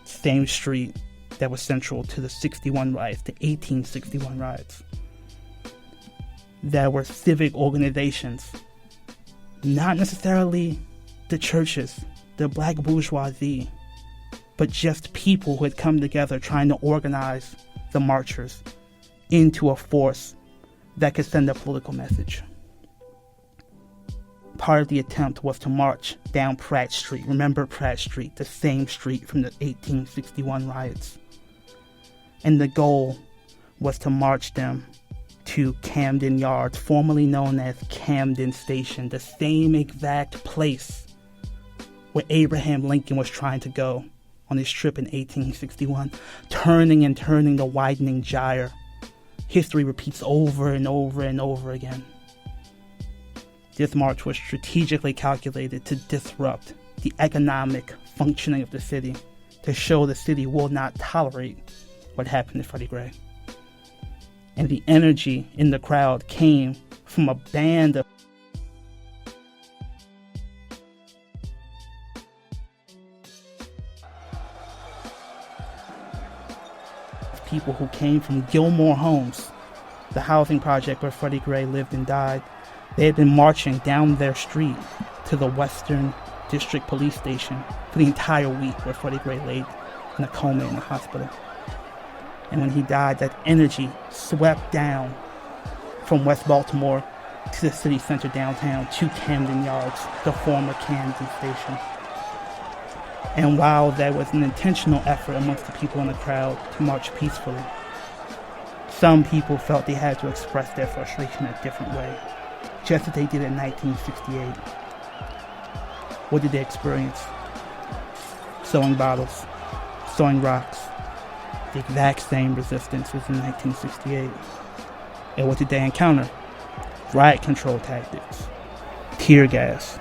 same street that was central to the 61 riots, the 1861 riots. There were civic organizations, not necessarily the churches, the black bourgeoisie, but just people who had come together trying to organize the marchers into a force that could send a political message. Part of the attempt was to march down Pratt Street. Remember Pratt Street, the same street from the 1861 riots. And the goal was to march them to Camden Yards, formerly known as Camden Station, the same exact place where Abraham Lincoln was trying to go on his trip in 1861, turning and turning the widening gyre. History repeats over and over and over again. This march was strategically calculated to disrupt the economic functioning of the city, to show the city will not tolerate what happened to Freddie Gray. And the energy in the crowd came from a band of people who came from Gilmore Homes, the housing project where Freddie Gray lived and died. They had been marching down their street to the Western District Police Station for the entire week where Freddie Gray laid in a coma in the hospital. And when he died, that energy swept down from West Baltimore to the city center downtown to Camden Yards, the former Camden Station. And while there was an intentional effort amongst the people in the crowd to march peacefully, some people felt they had to express their frustration in a different way, just as they did in 1968. What did they experience? Sewing bottles, sewing rocks, the exact same resistance as in 1968. And what did they encounter? Riot control tactics, tear gas,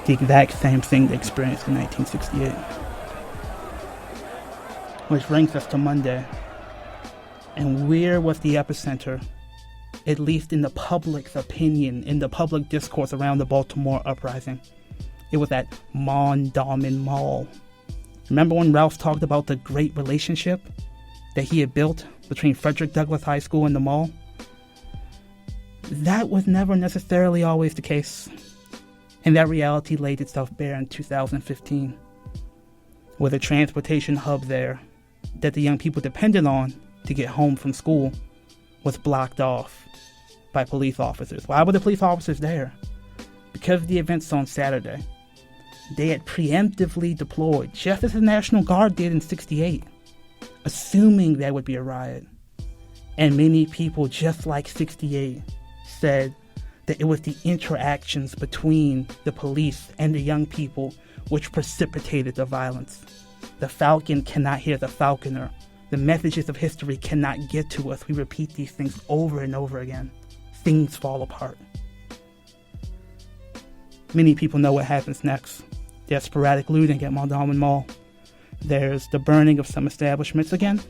the exact same thing they experienced in 1968. Which brings us to Monday. And where was the epicenter, at least in the public's opinion, in the public discourse around the Baltimore Uprising? It was at Mondawmin Mall. Remember when Rouse talked about the great relationship that he had built between Frederick Douglass High School and the mall? That was never necessarily always the case. And that reality laid itself bare in 2015, with a transportation hub there that the young people depended on to get home from school was blocked off by police officers. Why were the police officers there? Because of the events on Saturday. They had preemptively deployed, just as the National Guard did in '68, assuming there would be a riot. And many people, just like '68, said that it was the interactions between the police and the young people which precipitated the violence. The falcon cannot hear the falconer. The messages of history cannot get to us. We repeat these things over and over again. Things fall apart. Many people know what happens next. There's sporadic looting at Mondawmin Mall. There's the burning of some establishments again.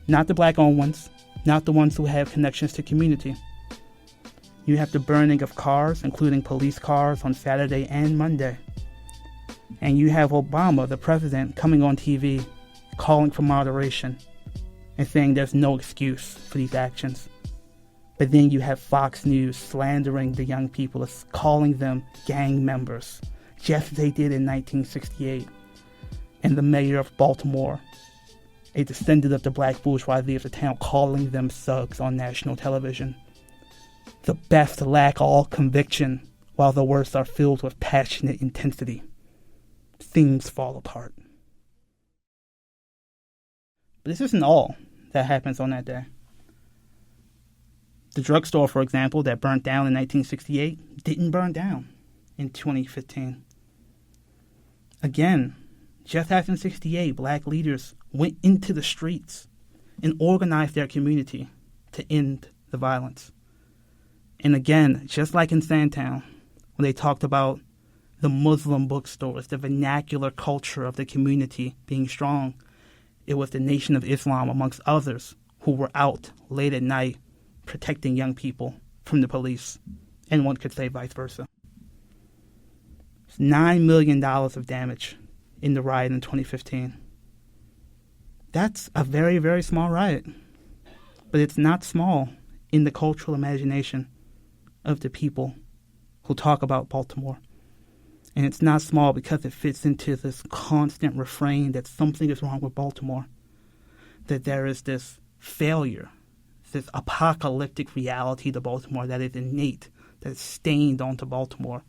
Not the black-owned ones. Not the ones who have connections to community. You have the burning of cars, including police cars, on Saturday and Monday. And you have Obama, the president, coming on TV, calling for moderation and saying there's no excuse for these actions. But then you have Fox News slandering the young people, calling them gang members, just as they did in 1968. And the mayor of Baltimore, a descendant of the black bourgeoisie of the town, calling them thugs on national television. The best lack all conviction, while the worst are filled with passionate intensity. Things fall apart. But this isn't all that happens on that day. The drugstore, for example, that burnt down in 1968, didn't burn down in 2015. Again, just as in '68, black leaders went into the streets and organized their community to end the violence. And again, just like in Sandtown, when they talked about the Muslim bookstores, the vernacular culture of the community being strong, it was the Nation of Islam, amongst others, who were out late at night protecting young people from the police, and one could say vice versa. It's $9 million of damage in the riot in 2015. That's a very, very small riot. But it's not small in the cultural imagination of the people who talk about Baltimore. And it's not small because it fits into this constant refrain that something is wrong with Baltimore, that there is this failure, this apocalyptic reality to Baltimore that is innate, that is stained onto Baltimore.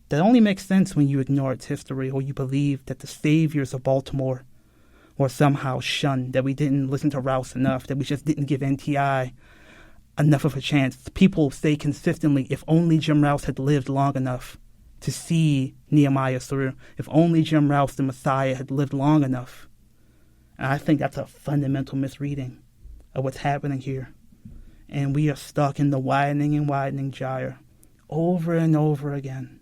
That only makes sense when you ignore its history or you believe that the saviors of Baltimore were somehow shunned, that we didn't listen to Rouse enough, that we just didn't give NTI enough of a chance. People say consistently, if only Jim Rouse had lived long enough to see Nehemiah through, if only Jim Rouse, the Messiah, had lived long enough. And I think that's a fundamental misreading of what's happening here. And we are stuck in the widening and widening gyre over and over again.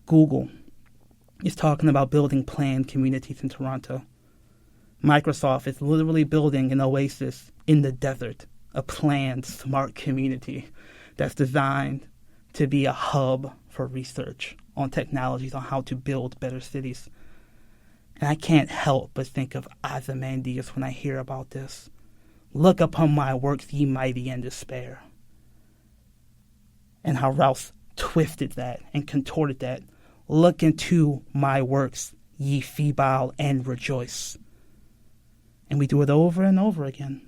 Google is talking about building planned communities in Toronto. Microsoft is literally building an oasis in the desert, a planned smart community that's designed to be a hub for research on technologies on how to build better cities. And I can't help but think of Ozymandias when I hear about this. Look upon my works, ye mighty, and despair. And how Rouse twisted that and contorted that. Look into my works, ye feeble, and rejoice. And we do it over and over again.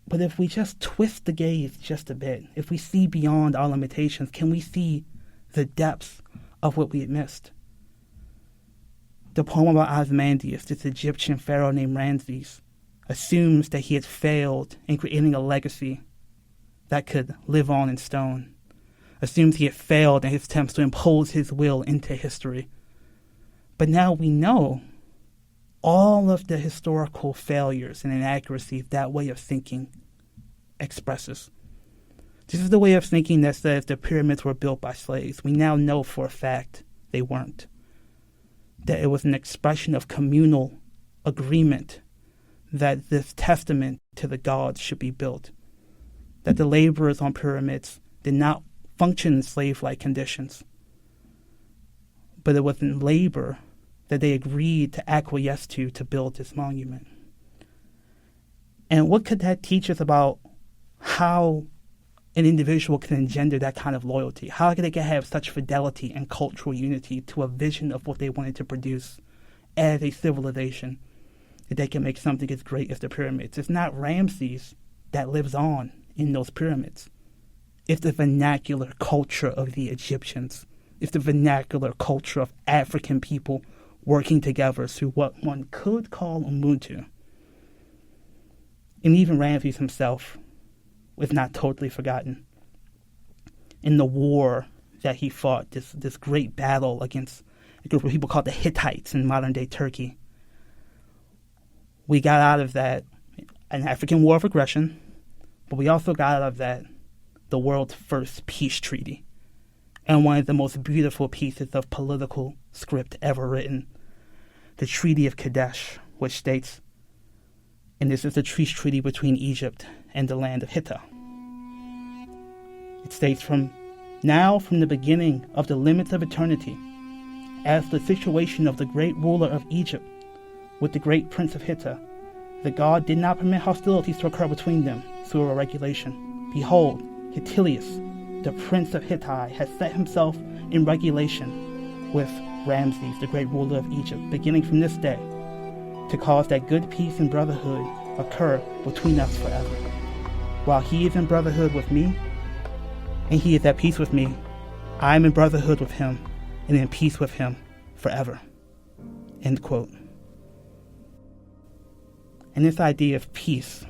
But if we just twist the gaze just a bit, if we see beyond our limitations, can we see the depths of what we had missed? The poem about Ozymandias, this Egyptian pharaoh named Ramses, assumes that he had failed in creating a legacy that could live on in stone. Assumes he had failed in his attempts to impose his will into history. But now we know all of the historical failures and inaccuracies that way of thinking expresses. This is the way of thinking that says the pyramids were built by slaves. We now know for a fact they weren't. That it was an expression of communal agreement that this testament to the gods should be built. That the laborers on pyramids did not function in slave-like conditions. But it was in labor that they agreed to acquiesce to build this monument. And what could that teach us about how an individual can engender that kind of loyalty? How they can have such fidelity and cultural unity to a vision of what they wanted to produce as a civilization, that they can make something as great as the pyramids. It's not Ramses that lives on in those pyramids. It's the vernacular culture of the Egyptians. It's the vernacular culture of African people working together through what one could call Ubuntu. And even Ramses himself was not totally forgotten. In the war that he fought, this great battle against a group of people called the Hittites in modern-day Turkey, we got out of that an African war of aggression, but we also got out of that the world's first peace treaty, and one of the most beautiful pieces of political script ever written, the Treaty of Kadesh, which states, and this is the peace treaty between Egypt and the land of Hittah. It states, from the beginning of the limits of eternity, as the situation of the great ruler of Egypt with the great prince of Hittah, the God did not permit hostilities to occur between them through a regulation. Behold, Hittilius, the prince of Hittite, has set himself in regulation with Ramses, the great ruler of Egypt, beginning from this day, to cause that good peace and brotherhood occur between us forever. While he is in brotherhood with me, and he is at peace with me, I am in brotherhood with him, and in peace with him forever. End quote. And this idea of peace,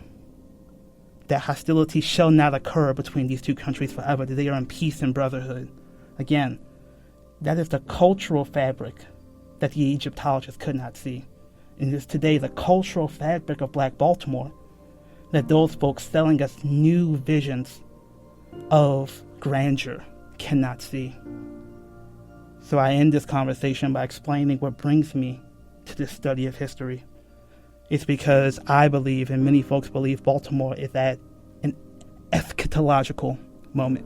that hostility shall not occur between these two countries forever, that they are in peace and brotherhood. Again, that is the cultural fabric that the Egyptologists could not see. And it is today the cultural fabric of Black Baltimore that those folks selling us new visions of grandeur cannot see. So I end this conversation by explaining what brings me to this study of history. It's because I believe, and many folks believe, Baltimore is at an eschatological moment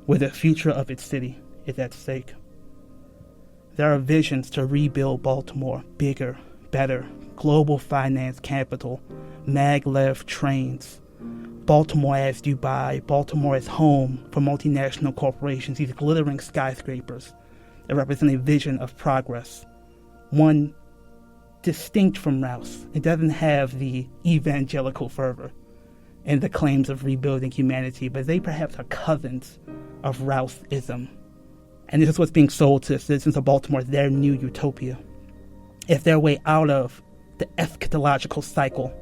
where the future of its city is at stake. There are visions to rebuild Baltimore bigger, better, global finance capital, maglev trains, Baltimore as Dubai, Baltimore as home for multinational corporations, these glittering skyscrapers that represent a vision of progress. One distinct from Rouse. It doesn't have the evangelical fervor and the claims of rebuilding humanity, but they perhaps are cousins of Rouseism. And this is what's being sold to the citizens of Baltimore, their new utopia. It's their way out of the eschatological cycle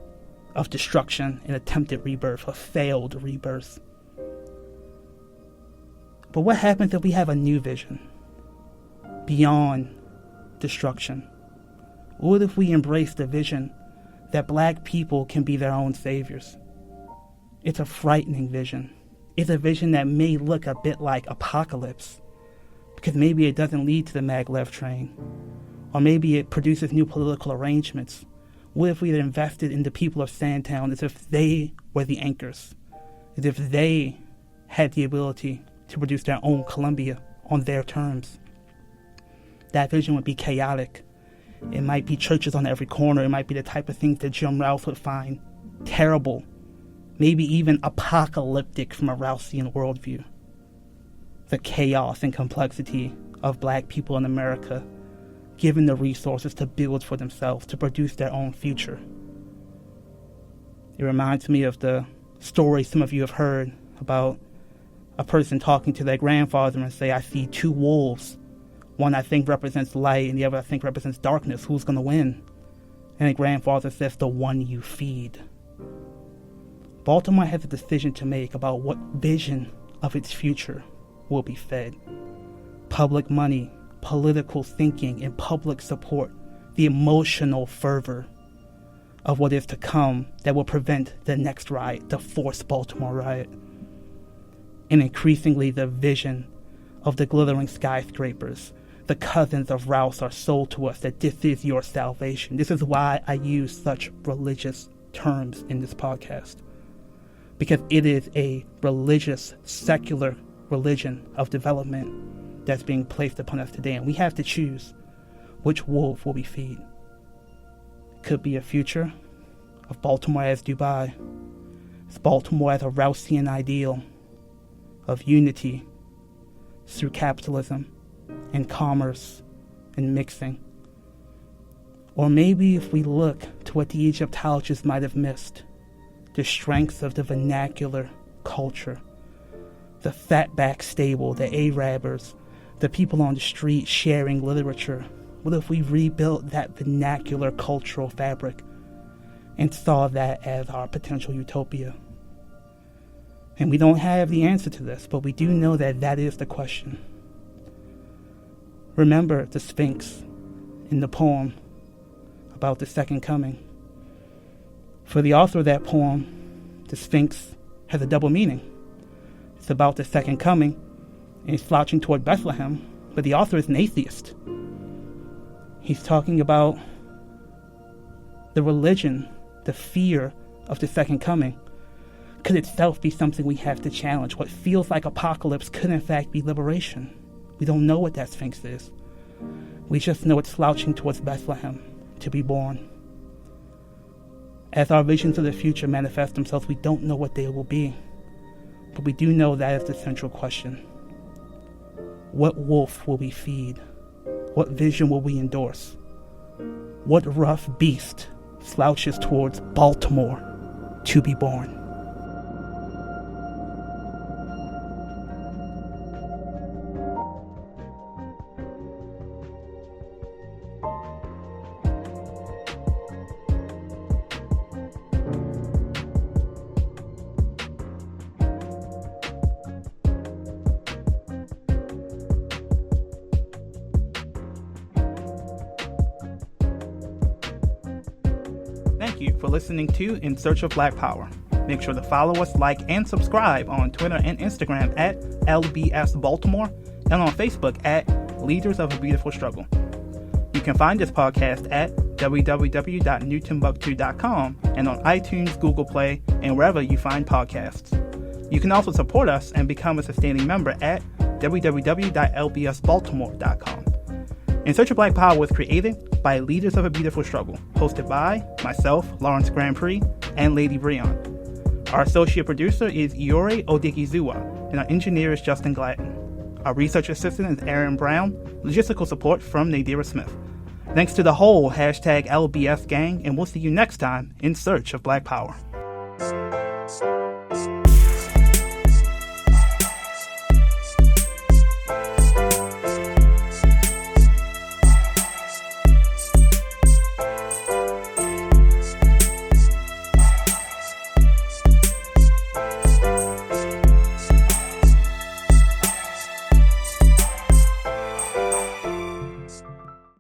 of destruction and attempted rebirth, a failed rebirth. But what happens if we have a new vision beyond destruction? What if we embrace the vision that black people can be their own saviors? It's a frightening vision. It's a vision that may look a bit like apocalypse, because maybe it doesn't lead to the maglev train, or maybe it produces new political arrangements. What if we had invested in the people of Sandtown as if they were the anchors, as if they had the ability to produce their own Columbia on their terms? That vision would be chaotic. It might be churches on every corner. It might be the type of things that Jim Rouse would find terrible, maybe even apocalyptic from a Rousean worldview. The chaos and complexity of black people in America, given the resources to build for themselves, to produce their own future. It reminds me of the story some of you have heard about a person talking to their grandfather and say, I see two wolves. One I think represents light and the other I think represents darkness. Who's going to win? And the grandfather says, the one you feed. Baltimore has a decision to make about what vision of its future will be fed. Public money, political thinking, and public support, the emotional fervor of what is to come that will prevent the next riot, the forced Baltimore riot. And increasingly the vision of the glittering skyscrapers, the cousins of Rouse, are sold to us that this is your salvation. This is why I use such religious terms in this podcast. Because it is a religious, secular religion of development that's being placed upon us today. And we have to choose which wolf will we feed. Could be a future of Baltimore as Dubai. It's Baltimore as a Rousean ideal of unity through capitalism and commerce and mixing. Or maybe if we look to what the Egyptologists might have missed, the strengths of the vernacular culture, the fatback stable, the Arabers, the people on the street sharing literature. What if we rebuilt that vernacular cultural fabric and saw that as our potential utopia? And we don't have the answer to this, but we do know that that is the question. Remember the Sphinx in the poem about the second coming. For the author of that poem, the Sphinx has a double meaning. It's about the second coming, and he's slouching toward Bethlehem, but the author is an atheist. He's talking about the religion, the fear of the second coming, could itself be something we have to challenge. What feels like apocalypse could in fact be liberation. We don't know what that Sphinx is. We just know it's slouching towards Bethlehem to be born. As our visions of the future manifest themselves, we don't know what they will be. But we do know that is the central question. What wolf will we feed? What vision will we endorse? What rough beast slouches towards Baltimore to be born? Thank you for listening to In Search of Black Power. Make sure to follow us, like, and subscribe on Twitter and Instagram at LBS Baltimore and on Facebook at Leaders of a Beautiful Struggle. You can find this podcast at www.newtimbuktu.com, and on iTunes, Google Play, and wherever you find podcasts. You can also support us and become a sustaining member at www.lbsbaltimore.com. In Search of Black Power was created by Leaders of a Beautiful Struggle, hosted by myself, Lawrence Grand Prix, and Lady Breon. Our associate producer is Iore Odigizua, and our engineer is Justin Gladden. Our research assistant is Aaron Brown, logistical support from Nadira Smith. Thanks to the whole #LBS gang, and we'll see you next time in Search of Black Power.